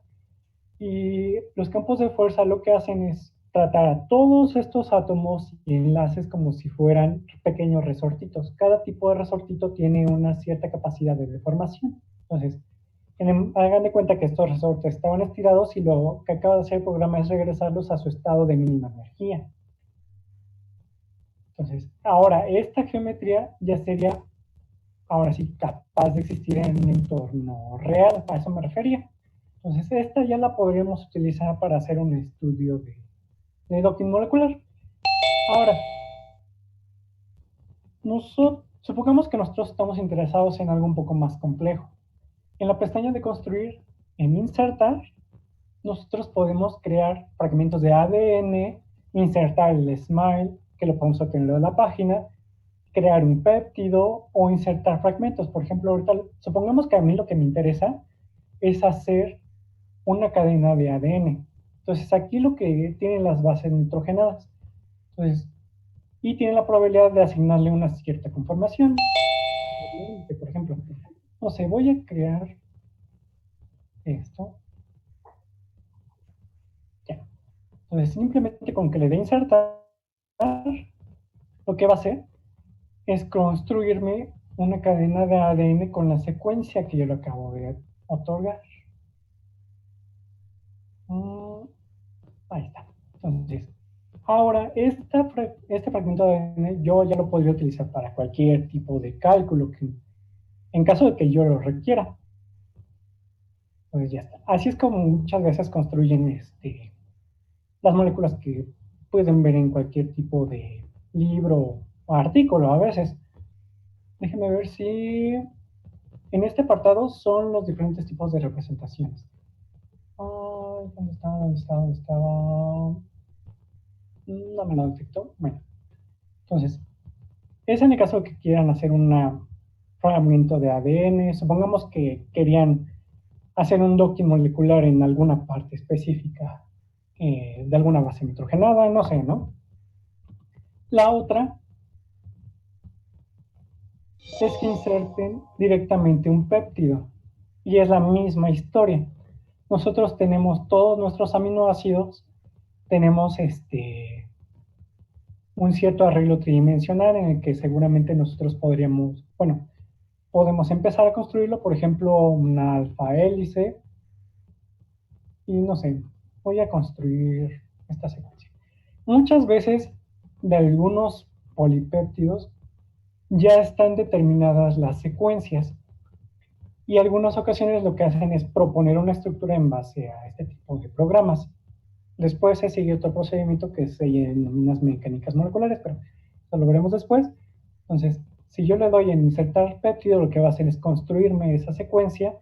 Y los campos de fuerza lo que hacen es tratar a todos estos átomos y enlaces como si fueran pequeños resortitos. Cada tipo de resortito tiene una cierta capacidad de deformación. Entonces, hagan de cuenta que estos resortes estaban estirados y lo que acaba de hacer el programa es regresarlos a su estado de mínima energía. Entonces, ahora esta geometría ya sería, ahora sí, capaz de existir en un entorno real, a eso me refería. Entonces, esta ya la podríamos utilizar para hacer un estudio de docking molecular. Ahora, supongamos que nosotros estamos interesados en algo un poco más complejo. En la pestaña de construir, en insertar, nosotros podemos crear fragmentos de ADN, insertar el SMILE, que lo podemos obtener de la página, crear un péptido o insertar fragmentos. Por ejemplo, ahorita supongamos que a mí lo que me interesa es hacer una cadena de ADN. Entonces aquí lo que tienen las bases nitrogenadas. Entonces, y tiene la probabilidad de asignarle una cierta conformación. Por ejemplo, no sé, voy a crear esto. Ya. Entonces, simplemente con que le dé insertar, lo que va a hacer es construirme una cadena de ADN con la secuencia que yo le acabo de otorgar. Ahí está. Entonces, ahora este fragmento de ADN yo ya lo podría utilizar para cualquier tipo de cálculo en caso de que yo lo requiera. Pues ya está. Así es como muchas veces construyen las moléculas que pueden ver en cualquier tipo de libro o artículo a veces. Déjenme ver si en este apartado son los diferentes tipos de representaciones. ¿Dónde estaba? ¿Dónde estaba? ¿Dónde estaba? No me lo detectó. Bueno, entonces, es en el caso que quieran hacer un fragmento de ADN. Supongamos que querían hacer un docking molecular en alguna parte específica de alguna base nitrogenada, no sé, ¿no? La otra es que inserten directamente un péptido y es la misma historia. Nosotros tenemos todos nuestros aminoácidos, tenemos un cierto arreglo tridimensional en el que seguramente nosotros podríamos, bueno, podemos empezar a construirlo, por ejemplo, una alfa hélice, y no sé, voy a construir esta secuencia. Muchas veces de algunos polipéptidos ya están determinadas las secuencias y algunas ocasiones lo que hacen es proponer una estructura en base a este tipo de programas. Después se sigue otro procedimiento que se denomina mecánicas moleculares, pero eso lo veremos después. Entonces, si yo le doy en insertar péptido, lo que va a hacer es construirme esa secuencia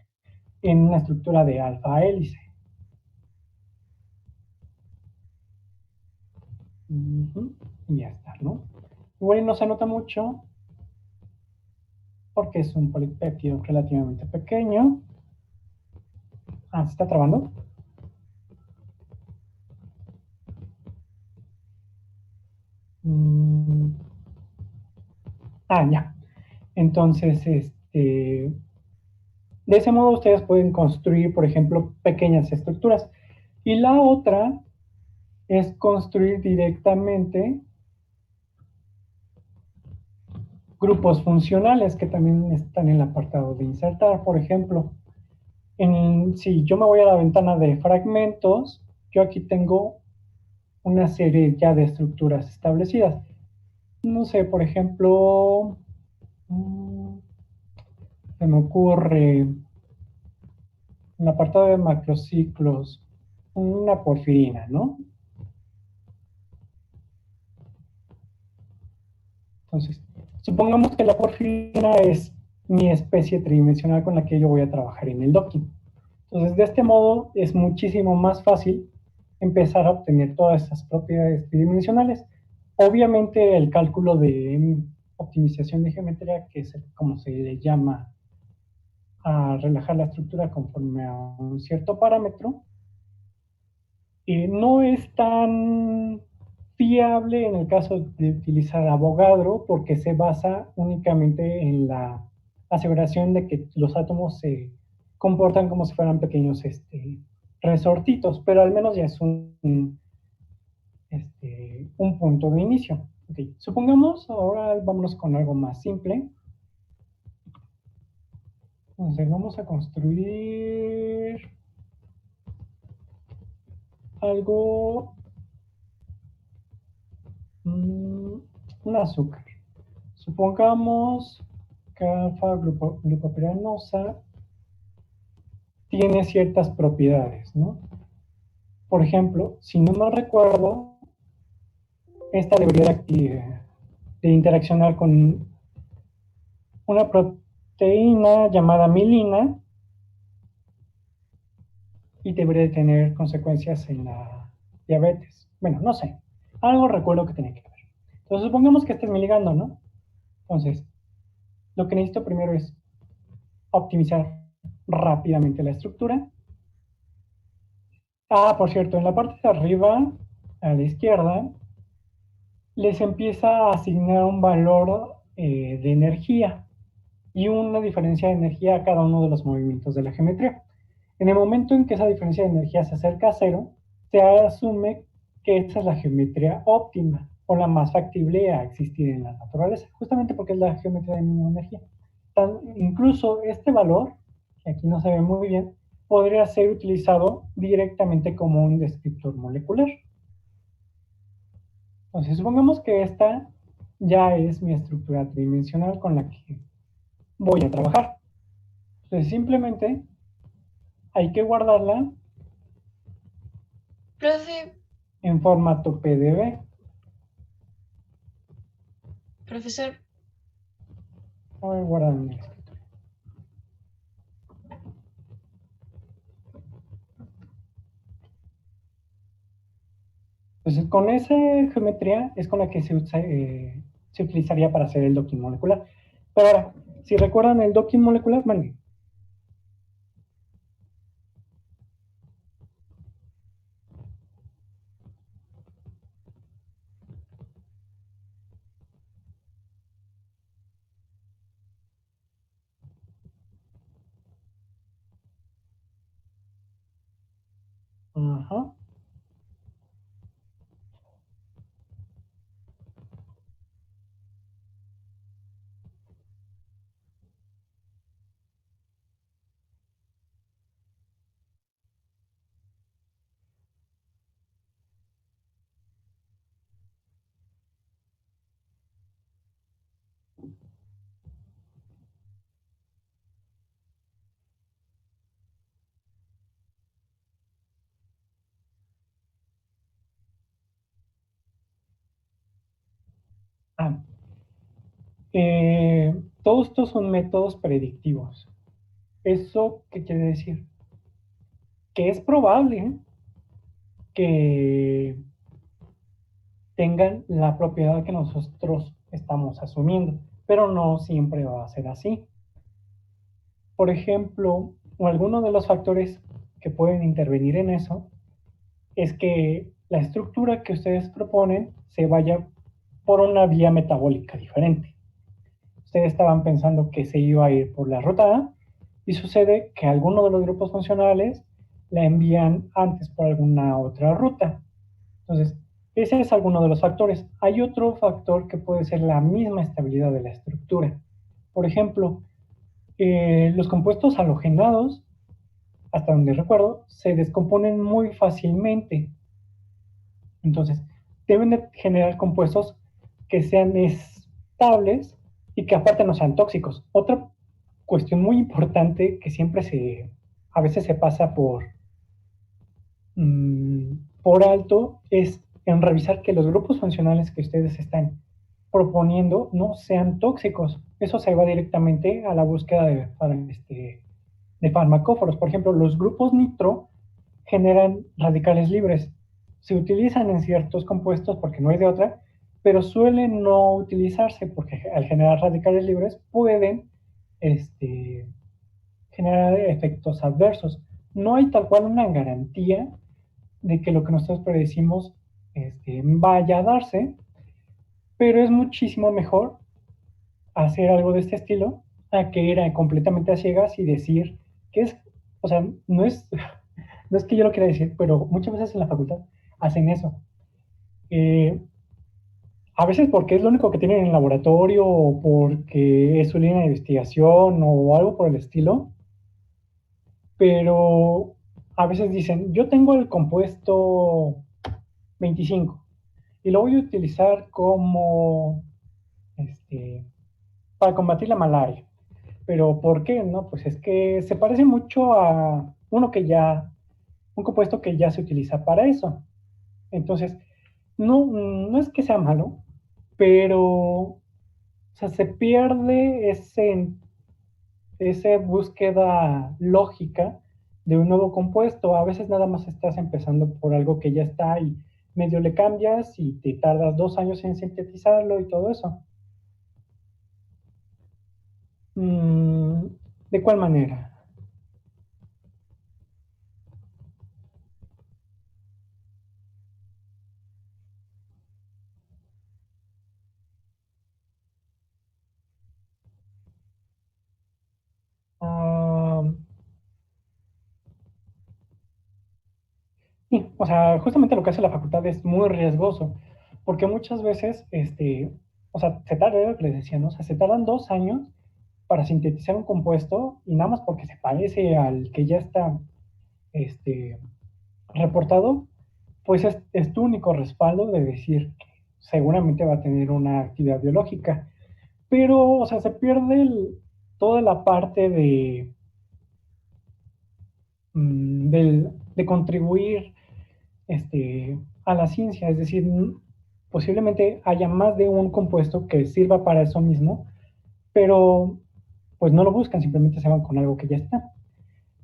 en una estructura de alfa hélice. Y ya está, ¿no? Igual no se nota mucho porque es un polipéptido relativamente pequeño. ¿se está trabando? Mm, ya. Entonces, de ese modo ustedes pueden construir, por ejemplo, pequeñas estructuras. Y la otra es construir directamente grupos funcionales que también están en el apartado de insertar. Por ejemplo, si yo me voy a la ventana de fragmentos, yo aquí tengo una serie ya de estructuras establecidas. No sé, por ejemplo, se me ocurre en el apartado de macrociclos una porfirina, ¿no? Entonces, supongamos que la porfirina es mi especie tridimensional con la que yo voy a trabajar en el docking. Entonces, de este modo es muchísimo más fácil empezar a obtener todas estas propiedades tridimensionales. Obviamente, el cálculo de optimización de geometría, que es como se le llama a relajar la estructura conforme a un cierto parámetro, no es tan fiable en el caso de utilizar Avogadro porque se basa únicamente en la aseveración de que los átomos se comportan como si fueran pequeños resortitos, pero al menos ya es un punto de inicio. Okay. Supongamos, ahora vámonos con algo más simple. Entonces vamos a construir algo, un azúcar. Supongamos que alfa-glupopiranosa tiene ciertas propiedades, ¿no? Por ejemplo, si no me recuerdo, esta debería de interaccionar con una proteína llamada milina y debería de tener consecuencias en la diabetes. Bueno, no sé. Algo recuerdo que tenía que ver. Entonces, supongamos que este es mi ligando, ¿no? Entonces, lo que necesito primero es optimizar rápidamente la estructura. Por cierto, en la parte de arriba, a la izquierda, les empieza a asignar un valor de energía y una diferencia de energía a cada uno de los movimientos de la geometría. En el momento en que esa diferencia de energía se acerca a cero, se asume que esa es la geometría óptima o la más factible a existir en la naturaleza, justamente porque es la geometría de mínima energía. Incluso este valor, que aquí no se ve muy bien, podría ser utilizado directamente como un descriptor molecular. Entonces, supongamos que esta ya es mi estructura tridimensional con la que voy a trabajar. Entonces, simplemente hay que guardarla Profe, en formato PDB. profesor, Voy a guardar en el escritorio. Entonces, con esa geometría es con la que se utilizaría para hacer el docking molecular. Pero ahora, si recuerdan el docking molecular, bueno, ajá. Ah, eh, todos estos son métodos predictivos. ¿Eso qué quiere decir? Que es probable que tengan la propiedad que nosotros estamos asumiendo, pero no siempre va a ser así. Por ejemplo, alguno de los factores que pueden intervenir en eso es que la estructura que ustedes proponen se vaya por una vía metabólica diferente. Ustedes estaban pensando que se iba a ir por la ruta A y sucede que alguno de los grupos funcionales la envían antes por alguna otra ruta. Entonces, ese es alguno de los factores. Hay otro factor que puede ser la misma estabilidad de la estructura. Por ejemplo, los compuestos halogenados, hasta donde recuerdo, se descomponen muy fácilmente. Entonces, deben de generar compuestos que sean estables y que aparte no sean tóxicos. Otra cuestión muy importante que siempre a veces se pasa por alto es en revisar que los grupos funcionales que ustedes están proponiendo no sean tóxicos. Eso se va directamente a la búsqueda de farmacóforos. Por ejemplo, los grupos nitro generan radicales libres. Se utilizan en ciertos compuestos porque no hay de otra, pero suelen no utilizarse porque al generar radicales libres pueden generar efectos adversos. No hay tal cual una garantía de que lo que nosotros predecimos vaya a darse, pero es muchísimo mejor hacer algo de este estilo a que ir completamente a ciegas y decir que es, o sea, no es que yo lo quiera decir, pero muchas veces en la facultad hacen eso. Eh, a veces porque es lo único que tienen en el laboratorio o porque es su línea de investigación o algo por el estilo, pero a veces dicen, yo tengo el compuesto 25 y lo voy a utilizar como este, para combatir la malaria. Pero ¿por qué? No, pues es que se parece mucho a un compuesto que ya se utiliza para eso. Entonces, no es que sea malo, pero o sea, se pierde esa búsqueda lógica de un nuevo compuesto. A veces nada más estás empezando por algo que ya está y medio le cambias y te tardas 2 años en sintetizarlo y todo eso. Mm, ¿De cuál manera? Ah, sí, o sea, justamente lo que hace la facultad es muy riesgoso, porque muchas veces, o sea, se tarda, lo que les decía, ¿no? O sea, se tardan 2 años para sintetizar un compuesto y nada más porque se parece al que ya está, este, reportado, pues es tu único respaldo de decir que seguramente va a tener una actividad biológica. Pero, o sea, se pierde toda la parte de contribuir a la ciencia, es decir, posiblemente haya más de un compuesto que sirva para eso mismo, pero pues no lo buscan, simplemente se van con algo que ya está.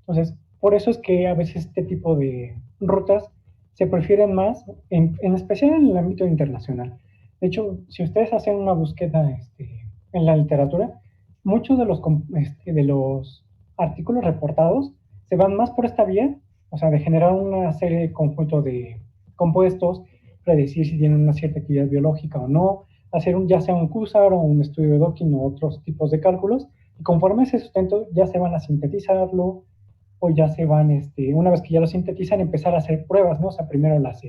Entonces, por eso es que a veces este tipo de rutas se prefieren más, en especial en el ámbito internacional. De hecho, si ustedes hacen una búsqueda en la literatura, muchos de los artículos reportados se van más por esta vía, o sea, de generar una serie de conjuntos de compuestos, predecir si tienen una cierta actividad biológica o no, hacer ya sea un CUSAR o un estudio de Dawkins o otros tipos de cálculos, y conforme ese sustento ya se van a sintetizarlo, o ya se van, una vez que ya lo sintetizan, empezar a hacer pruebas, ¿no? O sea, primero las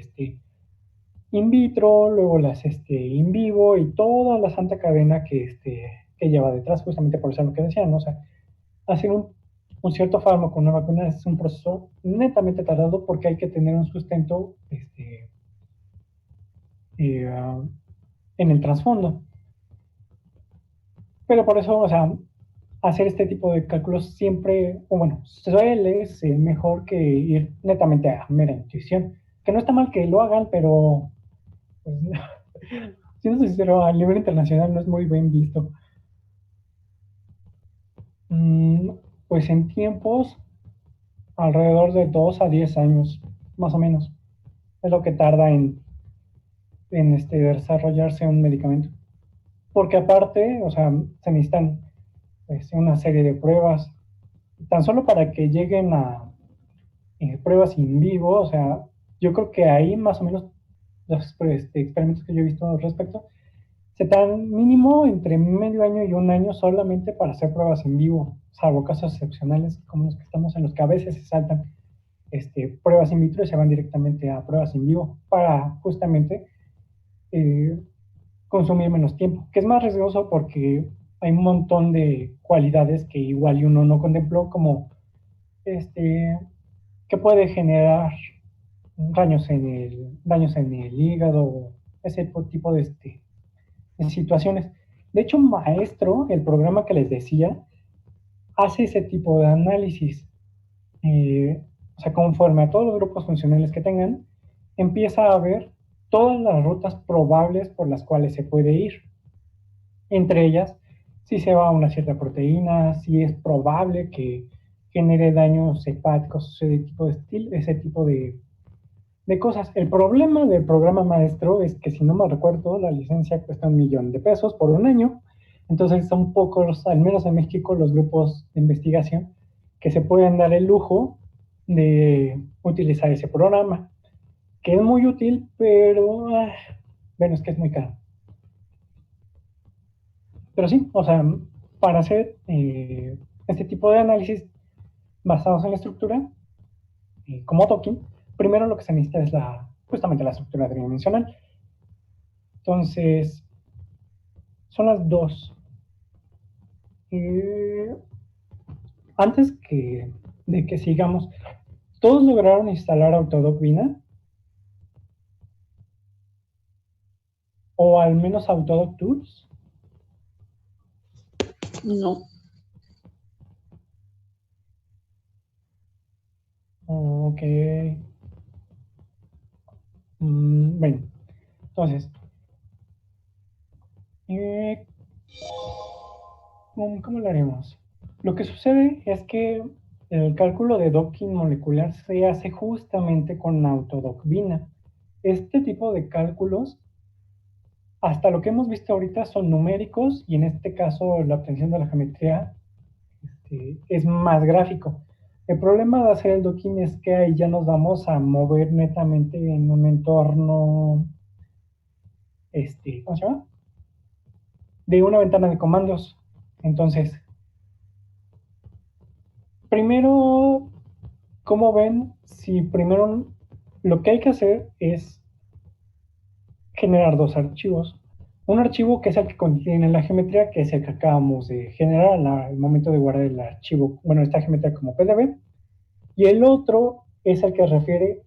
in vitro, luego las in vivo y toda la santa cadena que lleva detrás, justamente por eso lo que decían, ¿no? O sea, hacer un cierto fármaco, una vacuna es un proceso netamente tardado porque hay que tener un sustento uh, en el trasfondo. Pero por eso, o sea, hacer este tipo de cálculos siempre, o bueno, suele ser mejor que ir netamente a mera intuición. Que no está mal que lo hagan, pero, pues, siendo sincero, a nivel internacional no es muy bien visto. Mm, pues en tiempos, alrededor de 2 a 10 años, más o menos, es lo que tarda en desarrollarse un medicamento. Porque aparte, o sea, se necesitan una serie de pruebas, tan solo para que lleguen pruebas in vivo, o sea, yo creo que ahí más o menos los experimentos que yo he visto al respecto se dan mínimo entre medio año y un año solamente para hacer pruebas en vivo, salvo casos excepcionales como los que estamos en los que a veces se saltan pruebas in vitro y se van directamente a pruebas en vivo para justamente eh, consumir menos tiempo, que es más riesgoso porque hay un montón de cualidades que igual y uno no contempló, como este, que puede generar daños en el hígado, ese tipo de situaciones. De hecho, Maestro, el programa que les decía, hace ese tipo de análisis. O sea, conforme a todos los grupos funcionales que tengan, empieza a ver todas las rutas probables por las cuales se puede ir. Entre ellas, si se va a una cierta proteína, si es probable que genere daños hepáticos, ese tipo de cosas. El problema del programa maestro es que, si no me recuerdo, la licencia cuesta $1,000,000 por un año. Entonces son pocos, al menos en México, los grupos de investigación que se pueden dar el lujo de utilizar ese programa, que es muy útil, pero bueno, es que es muy caro. Pero sí, o sea, para hacer este tipo de análisis basados en la estructura, como Tolkien, primero lo que se necesita es justamente la estructura tridimensional. Entonces, son las dos. Eh, Antes de que sigamos, ¿todos lograron instalar Autodoc Vina? ¿O al menos Autodoc Tools? No. Ok. Bueno, entonces, eh, ¿cómo lo haremos? Lo que sucede es que el cálculo de docking molecular se hace justamente con Autodoc Vina. Este tipo de cálculos, hasta lo que hemos visto ahorita, son numéricos, y en este caso la obtención de la geometría es más gráfico. El problema de hacer el docking es que ahí ya nos vamos a mover netamente en un entorno, ¿cómo se llama? De una ventana de comandos. Entonces, primero, ¿cómo ven? Si primero lo que hay que hacer es generar dos archivos. Un archivo que es el que contiene la geometría, que es el que acabamos de generar al momento de guardar el archivo, bueno, esta geometría como PDF, y el otro es el que refiere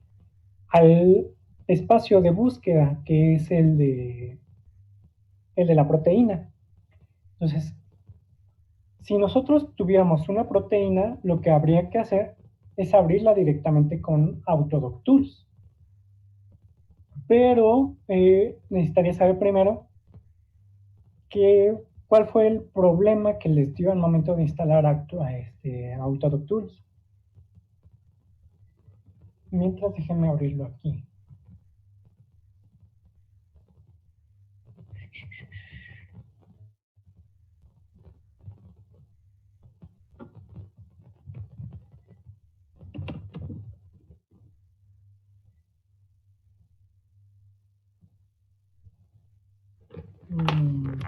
al espacio de búsqueda, que es el de la proteína. Entonces, si nosotros tuviéramos una proteína, lo que habría que hacer es abrirla directamente con Autodoc Tools. Pero necesitaría saber primero cuál fue el problema que les dio al momento de instalar Autodoc Tools. Mientras, déjenme abrirlo aquí. Mm,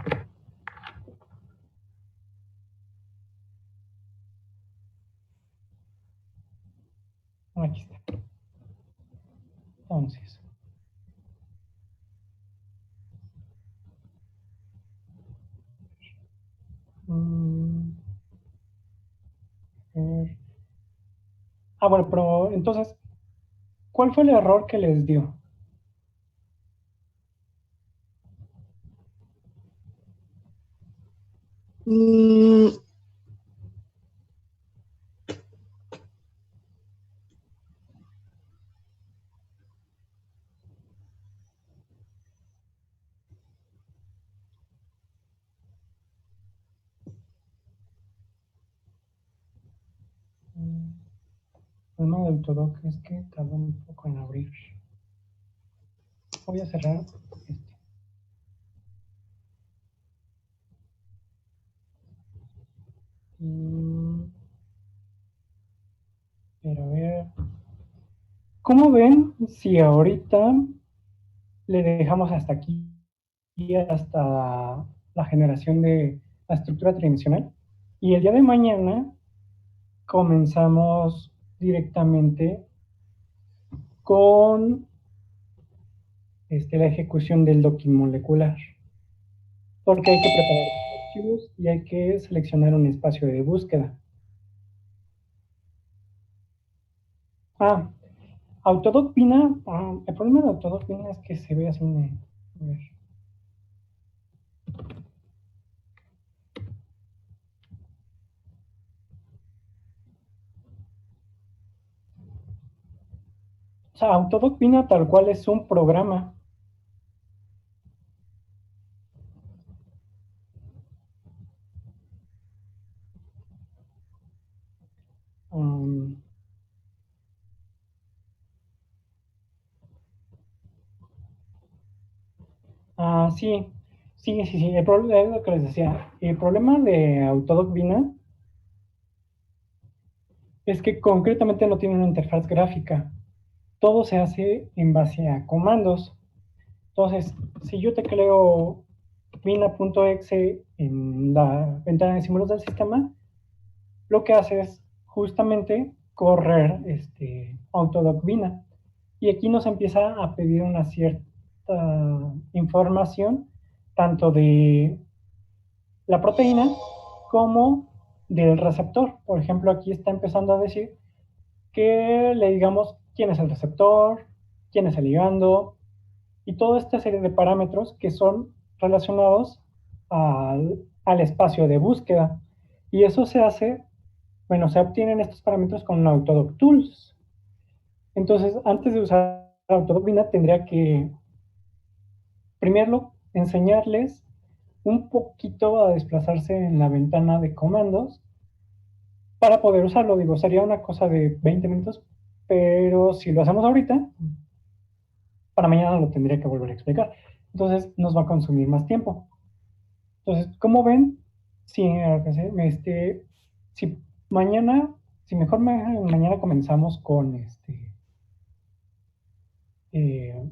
Aquí está. Entonces, mm, bueno, pero entonces, ¿cuál fue el error que les dio? Mm, Mm, El problema del Autodoc es que tarda un poco en abrir. Voy a cerrar este. Mm, pero a ver. ¿Cómo ven si ahorita le dejamos hasta aquí, hasta la generación de la estructura tridimensional? Y el día de mañana comenzamos directamente con la ejecución del docking molecular, porque hay que preparar los archivos y hay que seleccionar un espacio de búsqueda. Ah, Autodoc Pina, el problema de Autodoc Pina es que se ve así. A ver. O sea, Autodoc Pina tal cual es un programa. Um, sí, sí. El problema es lo que les decía. El problema de Autodoc Pina es que concretamente no tiene una interfaz gráfica. Todo se hace en base a comandos. Entonces, si yo tecleo mina.exe en la ventana de símbolos del sistema, lo que hace es justamente correr Autodoc Bina. Y aquí nos empieza a pedir una cierta información, tanto de la proteína como del receptor. Por ejemplo, aquí está empezando a decir que le digamos quién es el receptor, quién es el ligando, y toda esta serie de parámetros que son relacionados al espacio de búsqueda. Y eso se hace, bueno, se obtienen estos parámetros con Autodoc Tools. Entonces, antes de usar Autodoc Bina, tendría que, primero, enseñarles un poquito a desplazarse en la ventana de comandos para poder usarlo. Digo, sería una cosa de 20 minutos, pero si lo hacemos ahorita, para mañana lo tendría que volver a explicar. Entonces, nos va a consumir más tiempo. Entonces, ¿cómo ven? Si, si mañana, si mejor mañana comenzamos eh,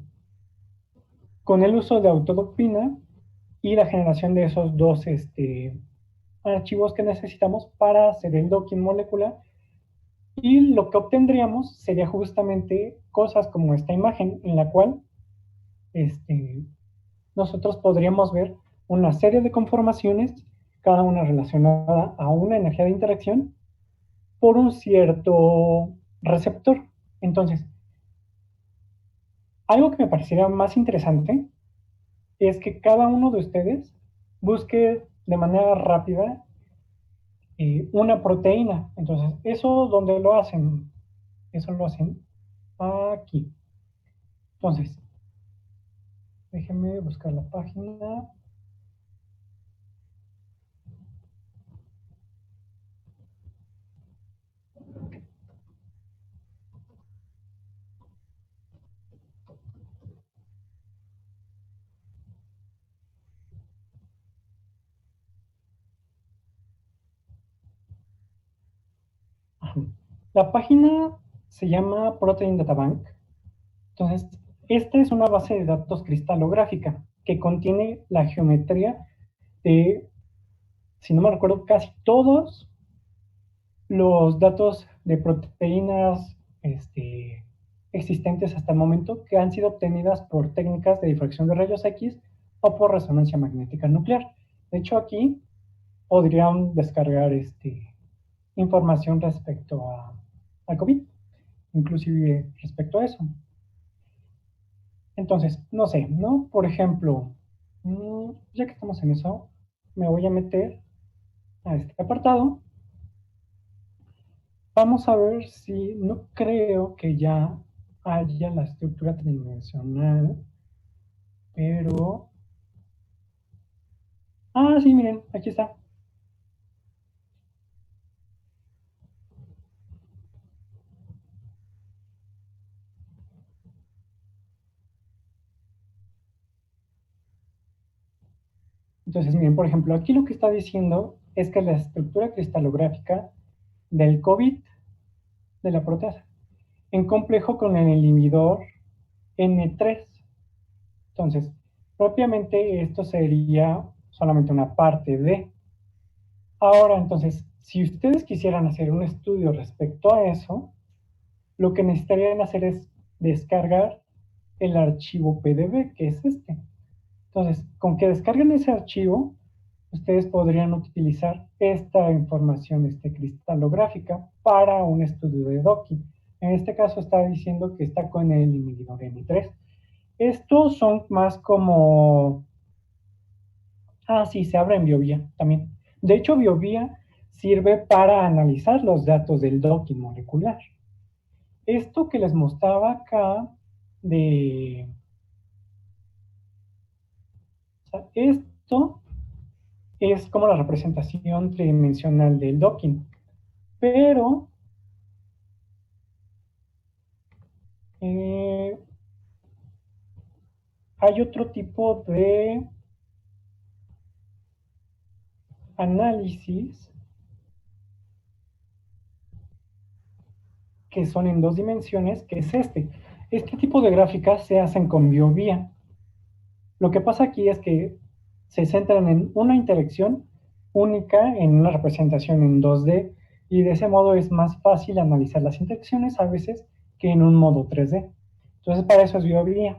con el uso de Autodoc Pina y la generación de esos dos archivos que necesitamos para hacer el docking molecular. Y lo que obtendríamos sería justamente cosas como esta imagen en la cual este, nosotros podríamos ver una serie de conformaciones, cada una relacionada a una energía de interacción por un cierto receptor. Entonces, algo que me parecería más interesante es que cada uno de ustedes busque de manera rápida una proteína. Entonces, ¿eso dónde lo hacen? Eso lo hacen aquí. Entonces, déjenme buscar la página. La página se llama Protein Data Bank. Entonces, esta es una base de datos cristalográfica que contiene la geometría de, si no me recuerdo, casi todos los datos de proteínas existentes hasta el momento que han sido obtenidas por técnicas de difracción de rayos X o por resonancia magnética nuclear. De hecho, aquí podrían descargar información respecto al COVID, inclusive respecto a eso. Entonces, no sé, ¿no? Por ejemplo, ya que estamos en eso, me voy a meter a este apartado. Vamos a ver si no creo que ya haya la estructura tridimensional, pero... Sí, miren, aquí está. Entonces, miren, por ejemplo, aquí lo que está diciendo es que la estructura cristalográfica del COVID de la proteasa. en complejo con el inhibidor N3. Entonces, propiamente esto sería solamente una parte de. Ahora, entonces, si ustedes quisieran hacer un estudio respecto a eso, lo que necesitarían hacer es descargar el archivo PDB, que es este. Entonces, con que descarguen ese archivo, ustedes podrían utilizar esta información cristalográfica para un estudio de docking. En este caso está diciendo que está con el inhibidor M3. Estos son más como... Ah, sí, se abre en BioVía también. De hecho, BioVía sirve para analizar los datos del docking molecular. Esto que les mostraba acá de... O sea, esto es como la representación tridimensional del docking. Pero eh, hay otro tipo de análisis que son en 2 dimensiones, que es este. Este tipo de gráficas se hacen con BioVía. Lo que pasa aquí es que se centran en una interacción única en una representación en 2D y de ese modo es más fácil analizar las interacciones a veces que en un modo 3D. Entonces para eso es BioVía.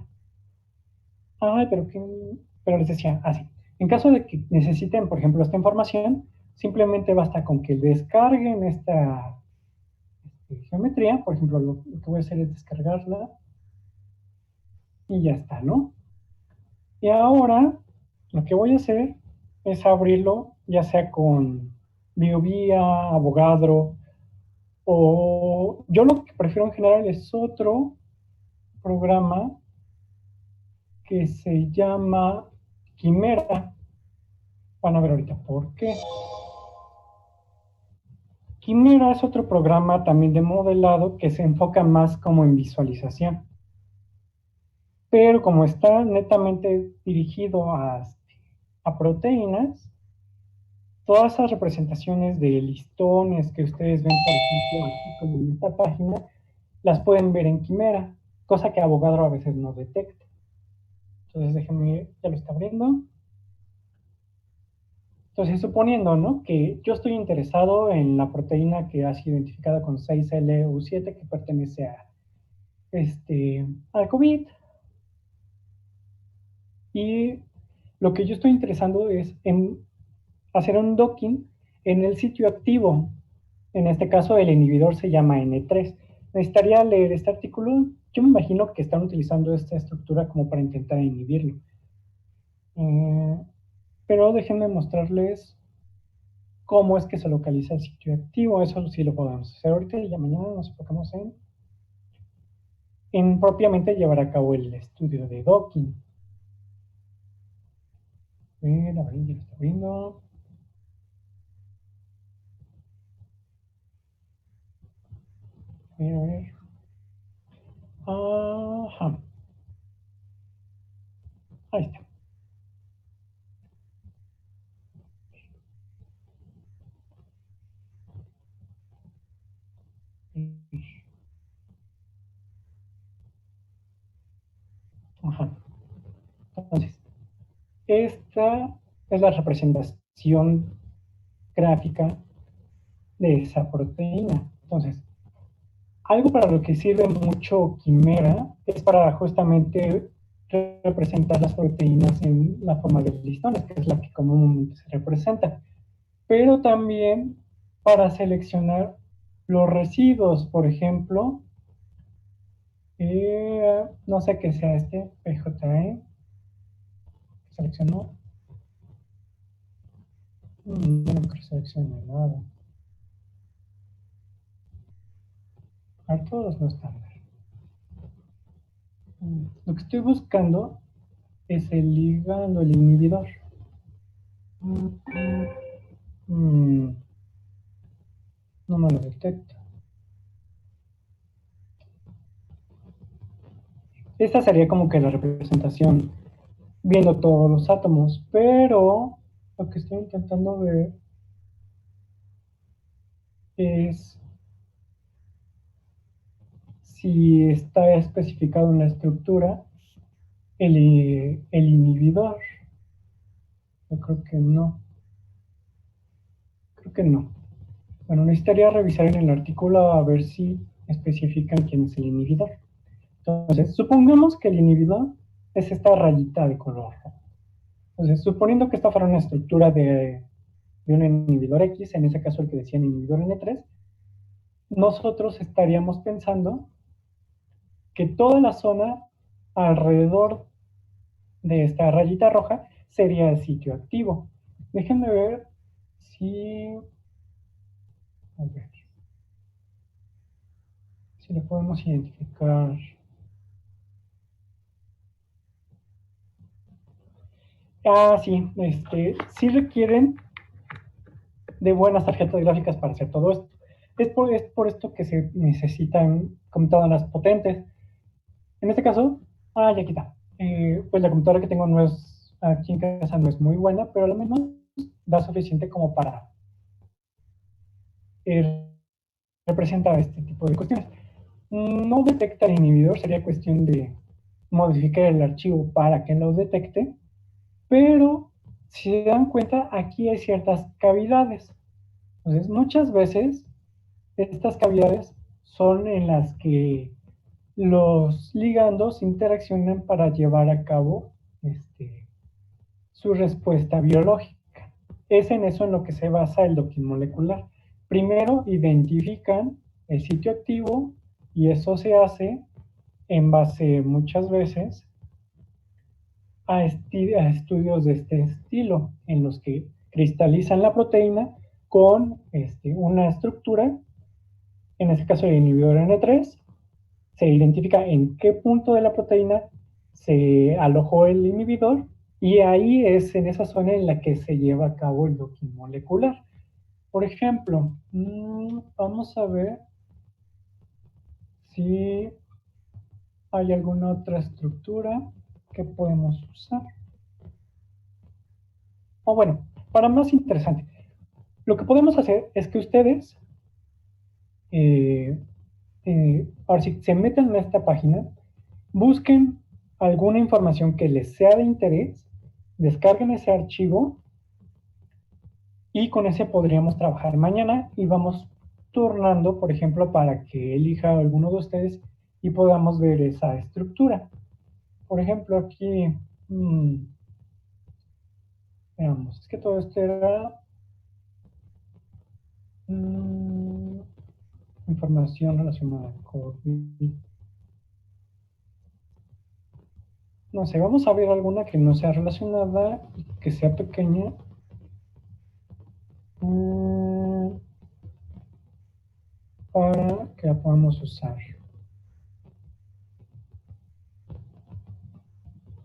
Ay, pero les decía así. En caso de que necesiten, por ejemplo, esta información, simplemente basta con que descarguen esta geometría. Por ejemplo, lo que voy a hacer es descargarla y ya está, ¿no? Y ahora lo que voy a hacer es abrirlo, ya sea con BioVía, Avogadro, o yo lo que prefiero en general es otro programa que se llama Quimera. Van a ver ahorita por qué. Quimera es otro programa también de modelado que se enfoca más como en visualización, pero como está netamente dirigido a proteínas, todas esas representaciones de listones que ustedes ven, por ejemplo, aquí como en esta página, las pueden ver en Quimera, cosa que Avogadro a veces no detecta. Entonces déjenme, ya lo está abriendo. Entonces, suponiendo, ¿no?, que yo estoy interesado en la proteína que ha sido identificada con 6LU7, que pertenece al COVID, y lo que yo estoy interesado es en hacer un docking en el sitio activo. En este caso, el inhibidor se llama N3. Necesitaría leer este artículo. Yo me imagino que están utilizando esta estructura como para intentar inhibirlo. Pero déjenme mostrarles cómo es que se localiza el sitio activo. Eso sí lo podemos hacer ahorita y ya mañana nos enfocamos en propiamente llevar a cabo el estudio de docking. A ver, ya lo está viendo. A ver, a ver. Ajá. Ahí está. Ajá. Entonces, esta es la representación gráfica de esa proteína. Entonces, algo para lo que sirve mucho Quimera es para justamente representar las proteínas en la forma de listones, que es la que comúnmente se representa, pero también para seleccionar los residuos, por ejemplo, no sé qué sea PJE, seleccionó, no creo que seleccione nada. A ver, todos no están. Lo que estoy buscando es el ligando, el inhibidor. No me lo detecta. Esta sería como que la representación viendo todos los átomos, pero lo que estoy intentando ver es si está especificado en la estructura el inhibidor. Yo creo que no. Creo que no. Bueno, necesitaría revisar en el artículo a ver si especifican quién es el inhibidor. Entonces, supongamos que el inhibidor es esta rayita de color rojo. Entonces, suponiendo que esta fuera una estructura de un inhibidor X, en ese caso el que decía inhibidor N3, nosotros estaríamos pensando que toda la zona alrededor de esta rayita roja sería el sitio activo. Déjenme ver si... A ver, si lo podemos identificar. Ah, sí, sí requieren de buenas tarjetas gráficas para hacer todo esto. Es por esto que se necesitan computadoras potentes. En este caso, ya quita. Pues la computadora que tengo no es, aquí en casa no es muy buena, pero al menos da suficiente como para representar este tipo de cuestiones. No detecta el inhibidor, sería cuestión de modificar el archivo para que lo detecte, pero si se dan cuenta, aquí hay ciertas cavidades. Entonces, muchas veces estas cavidades son en las que los ligandos interaccionan para llevar a cabo su respuesta biológica. Es en eso en lo que se basa el docking molecular. Primero identifican el sitio activo y eso se hace en base muchas veces a estudios de este estilo, en los que cristalizan la proteína con una estructura, en este caso el inhibidor N3, se identifica en qué punto de la proteína se alojó el inhibidor y ahí es en esa zona en la que se lleva a cabo el docking molecular. Por ejemplo, vamos a ver si hay alguna otra estructura que podemos usar. O bueno, para más interesante, lo que podemos hacer es que ustedes, ahora sí, se metan en esta página, busquen alguna información que les sea de interés, descarguen ese archivo y con ese podríamos trabajar mañana y vamos turnando, por ejemplo, para que elija alguno de ustedes y podamos ver esa estructura. Por ejemplo, aquí, veamos, es que todo esto era información relacionada con COVID. No sé, vamos a ver alguna que no sea relacionada y que sea pequeña. Para que la podamos usar.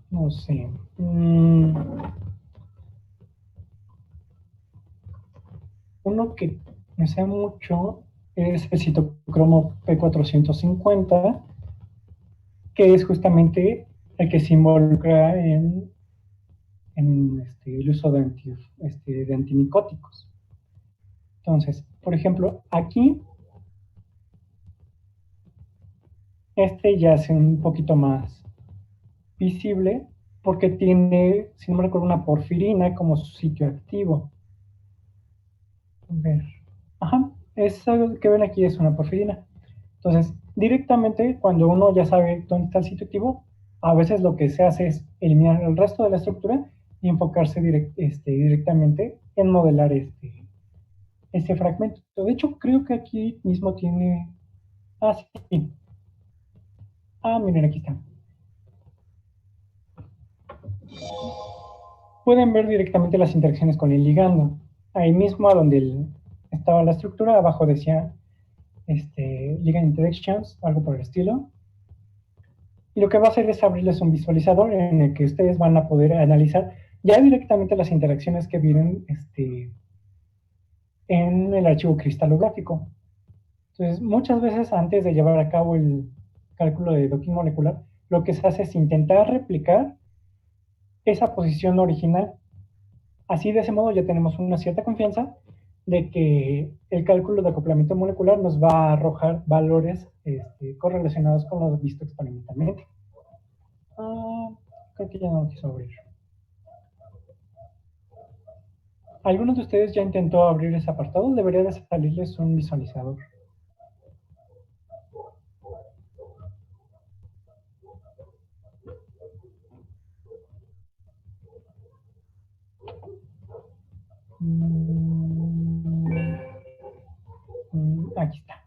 No sé. Uno que me sea mucho es el citocromo P450, que es justamente el que se involucra en el uso de antimicóticos. Entonces, por ejemplo, aquí, ya es un poquito más visible porque tiene, si no me recuerdo, una porfirina como su sitio activo. A ver. Ajá, eso que ven aquí es una porfirina. Entonces, directamente, cuando uno ya sabe dónde está el sitio activo, a veces lo que se hace es eliminar el resto de la estructura y enfocarse directamente en modelar este fragmento. De hecho, creo que aquí mismo tiene... Ah, sí. Miren, aquí está. Pueden ver directamente las interacciones con el ligando. Ahí mismo, a donde estaba la estructura, abajo decía ligand interactions, algo por el estilo. Y lo que va a hacer es abrirles un visualizador en el que ustedes van a poder analizar ya directamente las interacciones que vienen en el archivo cristalográfico. Entonces, muchas veces antes de llevar a cabo el cálculo de docking molecular, lo que se hace es intentar replicar esa posición original. Así, de ese modo, ya tenemos una cierta confianza de que el cálculo de acoplamiento molecular nos va a arrojar valores correlacionados con lo visto experimentalmente. Creo que ya no quiso abrir. ¿Alguno de ustedes ya intentó abrir ese apartado? Debería de salirles un visualizador. Aquí está.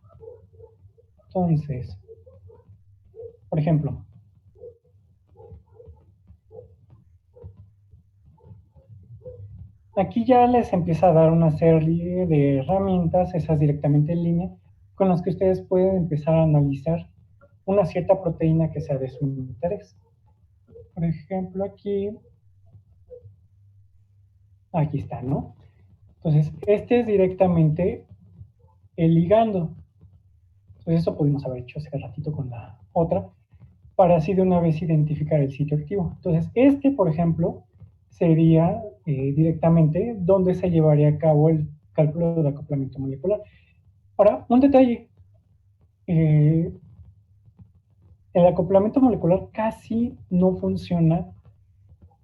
Entonces, por ejemplo, aquí ya les empieza a dar una serie de herramientas, esas directamente en línea, con las que ustedes pueden empezar a analizar una cierta proteína que sea de su interés. Por ejemplo, aquí está, ¿no? Entonces, este es directamente el ligando. Entonces, eso pudimos haber hecho hace ratito con la otra, para así de una vez identificar el sitio activo. Entonces, por ejemplo, sería directamente donde se llevaría a cabo el cálculo de acoplamiento molecular. Ahora, un detalle. El acoplamiento molecular casi no funciona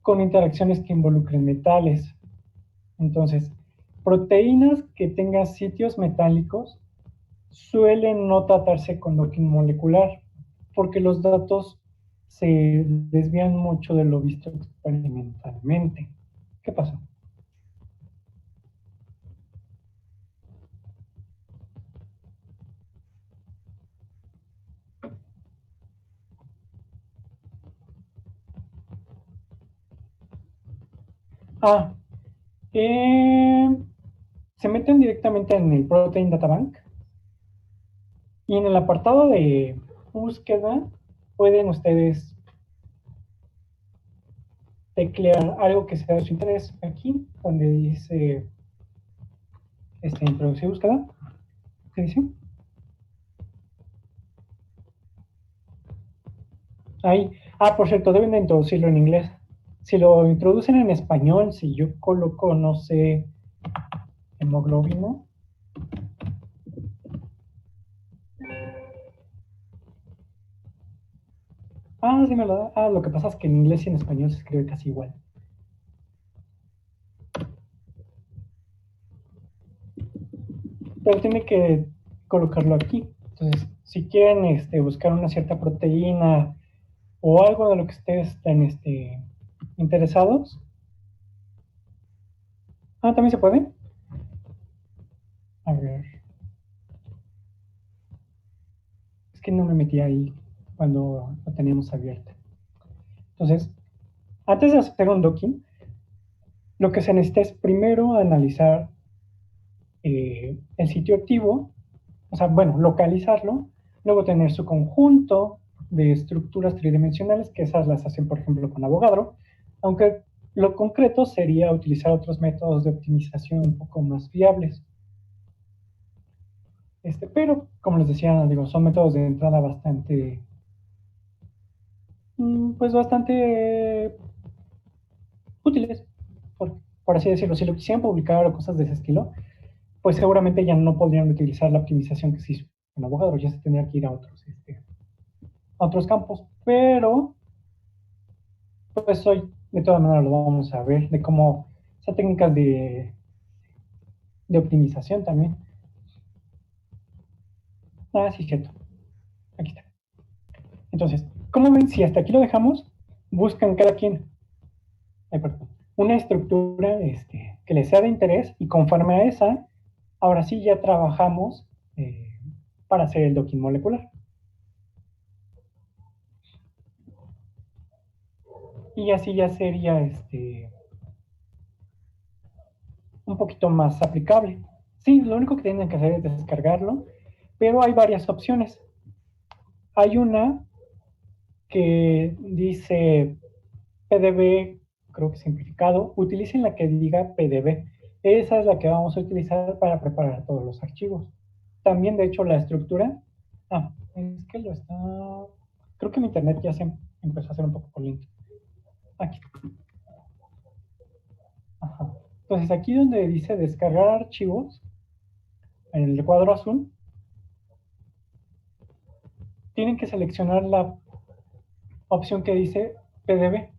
con interacciones que involucren metales. Entonces, proteínas que tengan sitios metálicos suelen no tratarse con docking molecular porque los datos se desvían mucho de lo visto experimentalmente. ¿Qué pasó? Ah, eh, se meten directamente en el Protein Data Bank y en el apartado de búsqueda pueden ustedes teclear algo que sea de su interés aquí, donde dice introducir búsqueda. ¿Qué dice? Ahí. Ah, por cierto, deben de introducirlo en inglés. Si lo introducen en español, si yo coloco, no sé, hemoglobina. Ah, sí me lo da. Ah, lo que pasa es que en inglés y en español se escribe casi igual. Pero tiene que colocarlo aquí. Entonces, si quieren buscar una cierta proteína o algo de lo que ustedes estén interesados. Ah, también se puede. A ver. Es que no me metí ahí cuando la teníamos abierta. Entonces, antes de hacer un docking, lo que se necesita es primero analizar el sitio activo, o sea, bueno, localizarlo, luego tener su conjunto de estructuras tridimensionales, que esas las hacen, por ejemplo, con Avogadro, aunque lo concreto sería utilizar otros métodos de optimización un poco más fiables. Pero, como les decía, digo, son métodos de entrada bastante, pues bastante útiles, por así decirlo. Si lo quisieran publicar o cosas de ese estilo, pues seguramente ya no podrían utilizar la optimización que se hizo en Avogadro, ya se tendría que ir a otros campos. Pero, pues hoy, de todas maneras, lo vamos a ver, de cómo, esas técnicas de optimización también. Ah, sí, cierto. Aquí está. Entonces, ¿cómo ven? Si hasta aquí lo dejamos, buscan cada quien una estructura que les sea de interés y conforme a esa, ahora sí ya trabajamos para hacer el docking molecular. Y así ya sería un poquito más aplicable. Sí, lo único que tienen que hacer es descargarlo, pero hay varias opciones. Hay una que dice PDB, creo que simplificado, utilicen la que diga PDB. Esa es la que vamos a utilizar para preparar todos los archivos. También, de hecho, la estructura. Es que lo está. Creo que mi internet ya se empezó a hacer un poco lento. Aquí. Ajá. Entonces aquí donde dice descargar archivos, en el cuadro azul, tienen que seleccionar la opción que dice PDB.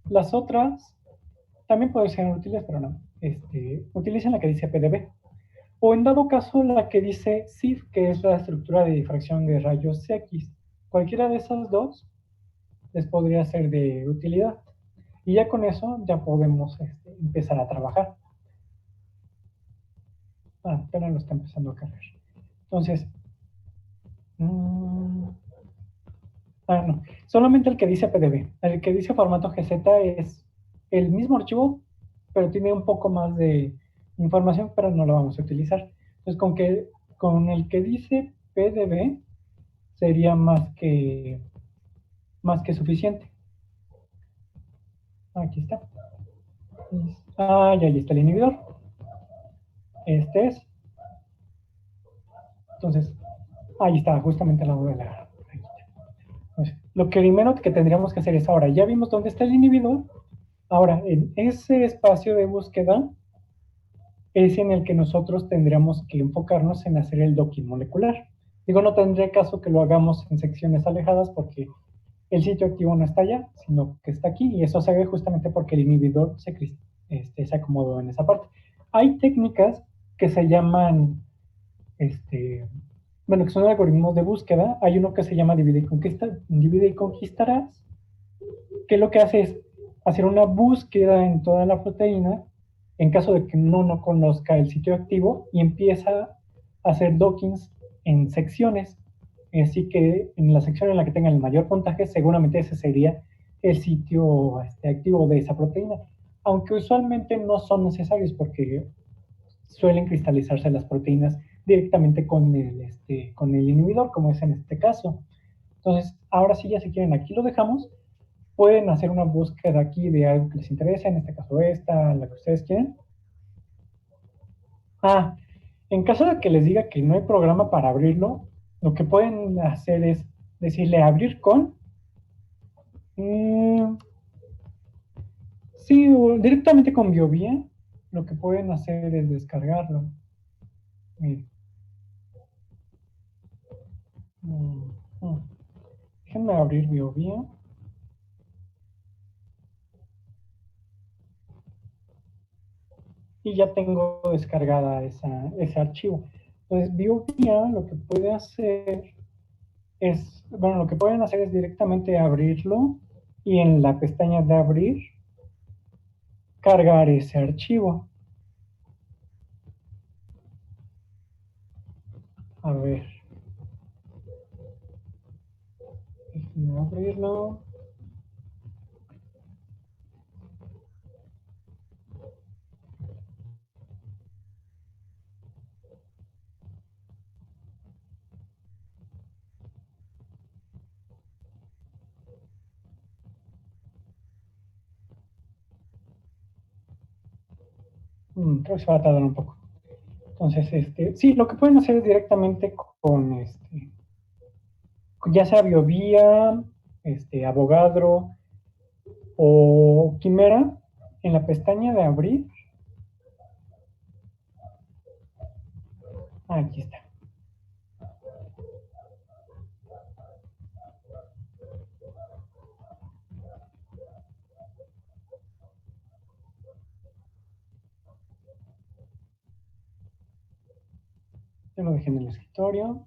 Las otras también pueden ser útiles, pero no. Utilicen la que dice PDB. O en dado caso la que dice CIF, que es la estructura de difracción de rayos X. Cualquiera de esas dos les podría ser de utilidad. Y ya con eso ya podemos empezar a trabajar. Apenas lo está empezando a cargar. Entonces, no. Solamente el que dice PDB. El que dice formato GZ es el mismo archivo, pero tiene un poco más de información, pero no lo vamos a utilizar. Entonces, con el que dice PDB sería más que suficiente. Aquí está. Y ahí está el inhibidor. Este es. Entonces, ahí está, justamente al lado de la. Entonces, lo que primero que tendríamos que hacer es ahora, ya vimos dónde está el inhibidor. Ahora, en ese espacio de búsqueda es en el que nosotros tendríamos que enfocarnos en hacer el docking molecular. Digo, no tendría caso que lo hagamos en secciones alejadas porque el sitio activo no está allá, sino que está aquí, y eso se ve justamente porque el inhibidor se acomodó en esa parte. Hay técnicas que se llaman, que son algoritmos de búsqueda. Hay uno que se llama divide y conquistarás, que lo que hace es hacer una búsqueda en toda la proteína en caso de que no conozca el sitio activo y empieza a hacer dockings en secciones. Así que en la sección en la que tenga el mayor puntaje, seguramente ese sería el sitio activo de esa proteína. Aunque usualmente no son necesarios porque suelen cristalizarse las proteínas directamente con el inhibidor, como es en este caso. Entonces, ahora sí, ya si quieren, aquí lo dejamos. Pueden hacer una búsqueda aquí de algo que les interese, en este caso esta, la que ustedes quieren. En caso de que les diga que no hay programa para abrirlo, lo que pueden hacer es decirle abrir con. Sí, o directamente con BioVia, lo que pueden hacer es descargarlo. Miren. Mm, mm. Déjenme abrir BioVia. Y ya tengo descargada ese archivo. Entonces, BioVia lo que puede hacer lo que pueden hacer es directamente abrirlo y en la pestaña de abrir, cargar ese archivo. A ver. Déjenme abrirlo. Creo que se va a tardar un poco. Entonces, sí, lo que pueden hacer es directamente con ya sea BioVia, Avogadro o Quimera, en la pestaña de abrir. Aquí está. Yo lo dejé en el escritorio.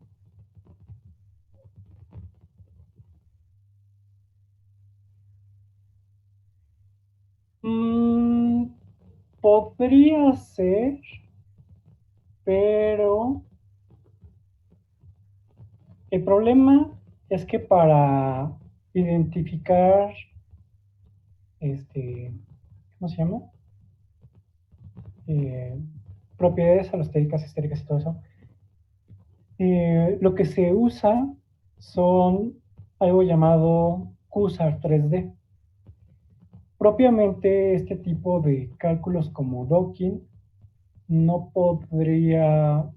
Podría ser, pero el problema es que para identificar, ¿cómo se llama? Eh, Propiedades alostéricas, estéricas y todo eso, lo que se usa son algo llamado QSAR 3D. Propiamente este tipo de cálculos como docking no podría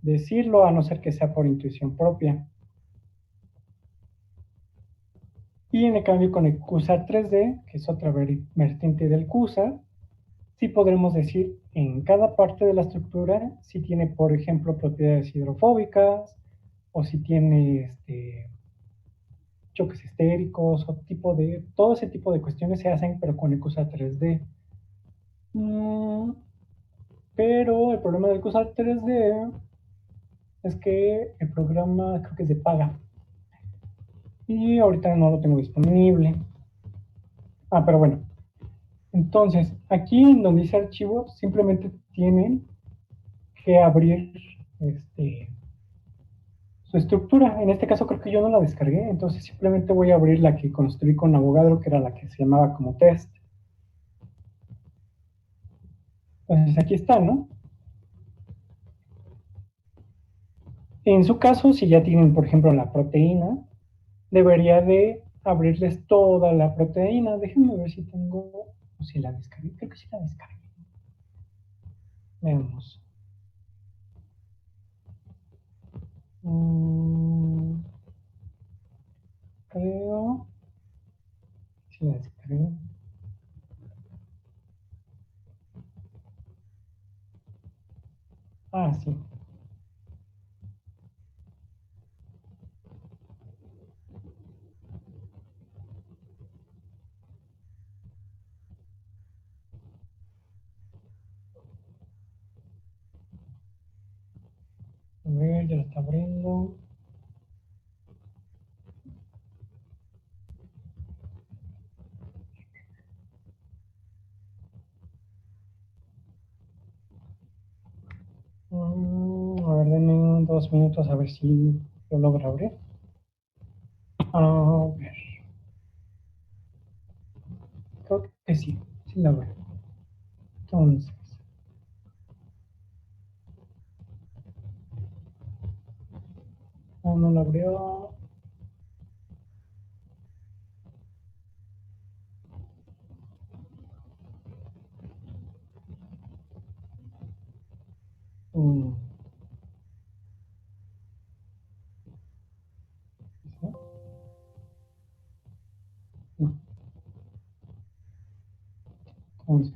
decirlo a no ser que sea por intuición propia. Y en el cambio con el QSAR 3D, que es otra vertiente del QSAR, sí podremos decir en cada parte de la estructura si tiene, por ejemplo, propiedades hidrofóbicas o si tiene choques estéricos o todo ese tipo de cuestiones se hacen pero con el CUSA 3D. Pero el problema del CUSA 3D es que el programa creo que es de paga y ahorita no lo tengo disponible. Pero bueno, entonces aquí en donde dice archivos simplemente tienen que abrir su estructura. En este caso creo que yo no la descargué, entonces simplemente voy a abrir la que construí con Avogadro, que era la que se llamaba como test. Entonces aquí está, ¿no? En su caso, si ya tienen, por ejemplo, la proteína, debería de abrirles toda la proteína. Déjenme ver si tengo, o si la descargué. Creo que sí la descargué. Veamos. Creo que sí la descargué. Sí. A ver, ya la está abriendo. A ver, denme 2 minutos a ver si lo logro abrir. A ver, creo que sí, sí la abrí. Entonces, no la abrió. Mm, ¿sí? No, entonces,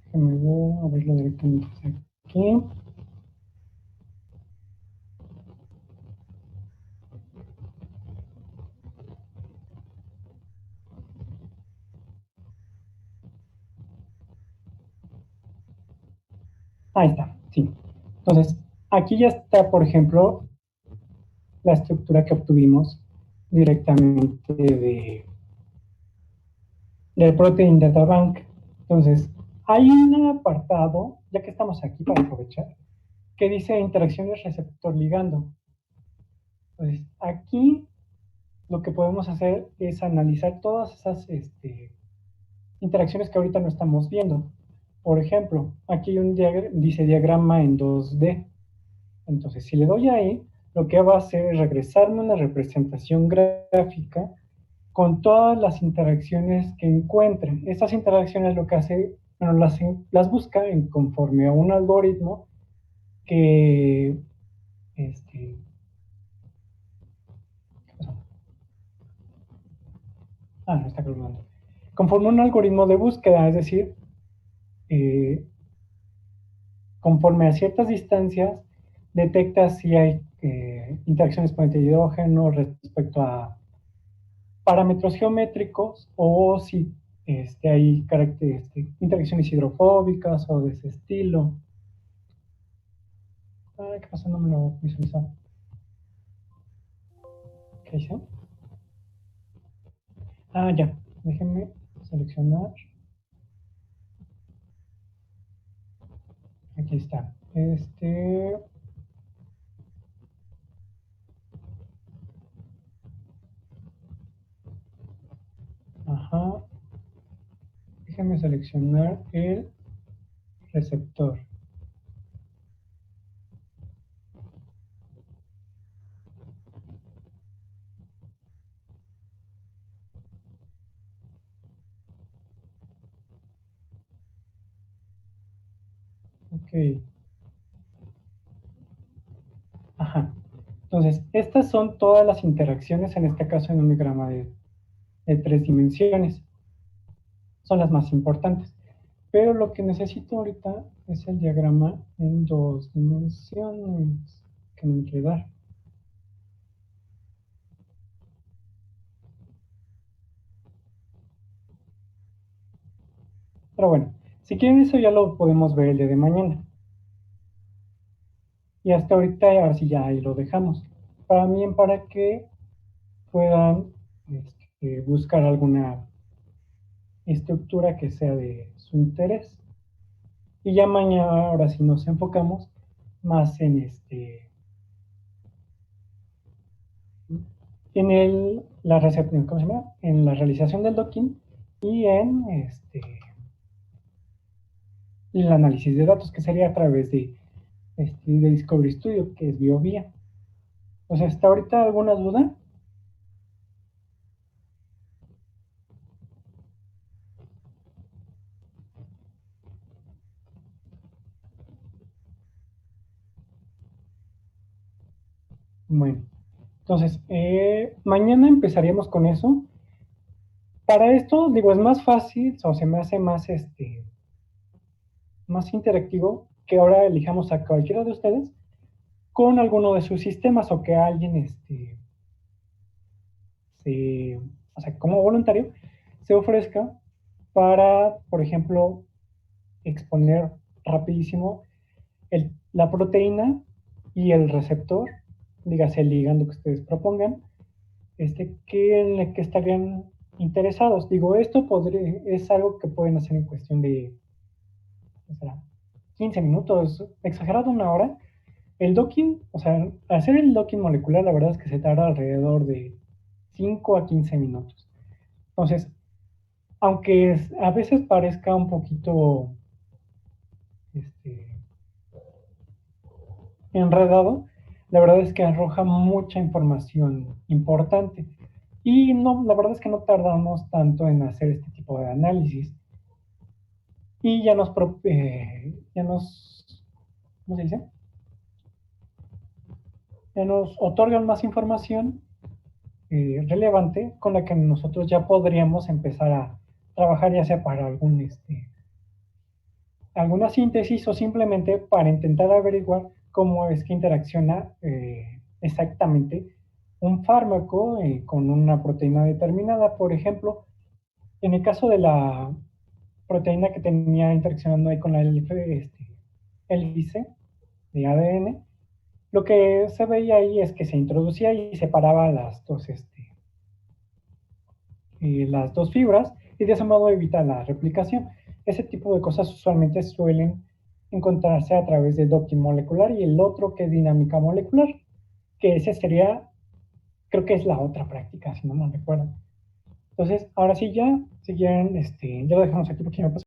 déjame ver, abrirlo directamente aquí. Ahí está, sí. Entonces, aquí ya está, por ejemplo, la estructura que obtuvimos directamente del Protein Data Bank. Entonces, hay un apartado, ya que estamos aquí para aprovechar, que dice interacciones receptor-ligando. Entonces, aquí lo que podemos hacer es analizar todas esas interacciones que ahorita no estamos viendo. Por ejemplo, aquí hay dice diagrama en 2D. Entonces, si le doy ahí, lo que va a hacer es regresarme una representación gráfica con todas las interacciones que encuentre. Estas interacciones lo que hace, bueno, las busca conforme a un algoritmo que, no está colgando. Conforme a un algoritmo de búsqueda, es decir, eh, conforme a ciertas distancias, detecta si hay interacciones con el hidrógeno respecto a parámetros geométricos o si hay interacciones hidrofóbicas o de ese estilo. ¿Qué pasa? No me lo visualizaba. ¿Qué hice? Ya. Déjenme seleccionar. Aquí está. Ajá. Déjenme seleccionar el receptor. Ok. Ajá. Entonces, estas son todas las interacciones, en este caso en un diagrama de 3 dimensiones. Son las más importantes. Pero lo que necesito ahorita es el diagrama en 2 dimensiones, que no me quiere dar. Pero bueno, si quieren eso ya lo podemos ver el día de mañana. Y hasta ahorita, ahora sí ya ahí lo dejamos. Para que puedan buscar alguna estructura que sea de su interés. Y ya mañana, ahora sí nos enfocamos más en la recepción, ¿cómo se llama? En la realización del docking y en el análisis de datos, que sería a través de Discovery Studio, que es BioVía. O sea, ¿hasta ahorita alguna duda? Bueno, entonces, mañana empezaríamos con eso. Para esto, digo, es más fácil, o se me hace más interactivo que ahora elijamos a cualquiera de ustedes con alguno de sus sistemas o que alguien, se, o sea, como voluntario, se ofrezca para, por ejemplo, exponer rapidísimo la proteína y el receptor, dígase el ligando que ustedes propongan, en el que estarían interesados. Digo, esto es algo que pueden hacer en cuestión de, ¿qué será? 15 minutos, exagerado 1 hora. El docking, o sea, hacer el docking molecular, la verdad es que se tarda alrededor de 5 a 15 minutos. Entonces, aunque a veces parezca un poquito este, enredado, la verdad es que arroja mucha información importante. Y no, la verdad es que no tardamos tanto en hacer este tipo de análisis. Y ¿cómo se dice? Ya nos otorgan más información relevante con la que nosotros ya podríamos empezar a trabajar, ya sea para alguna síntesis o simplemente para intentar averiguar cómo es que interacciona exactamente un fármaco con una proteína determinada. Por ejemplo, en el caso de la proteína que tenía interaccionando ahí con la hélice de ADN, lo que se veía ahí es que se introducía y separaba las dos fibras y de ese modo evita la replicación. Ese tipo de cosas usualmente suelen encontrarse a través de docking molecular y el otro que es dinámica molecular, que ese sería, creo que es la otra práctica, si no me recuerdo. Entonces, ahora sí ya, si quieren, ya lo dejamos aquí porque ya me pasó.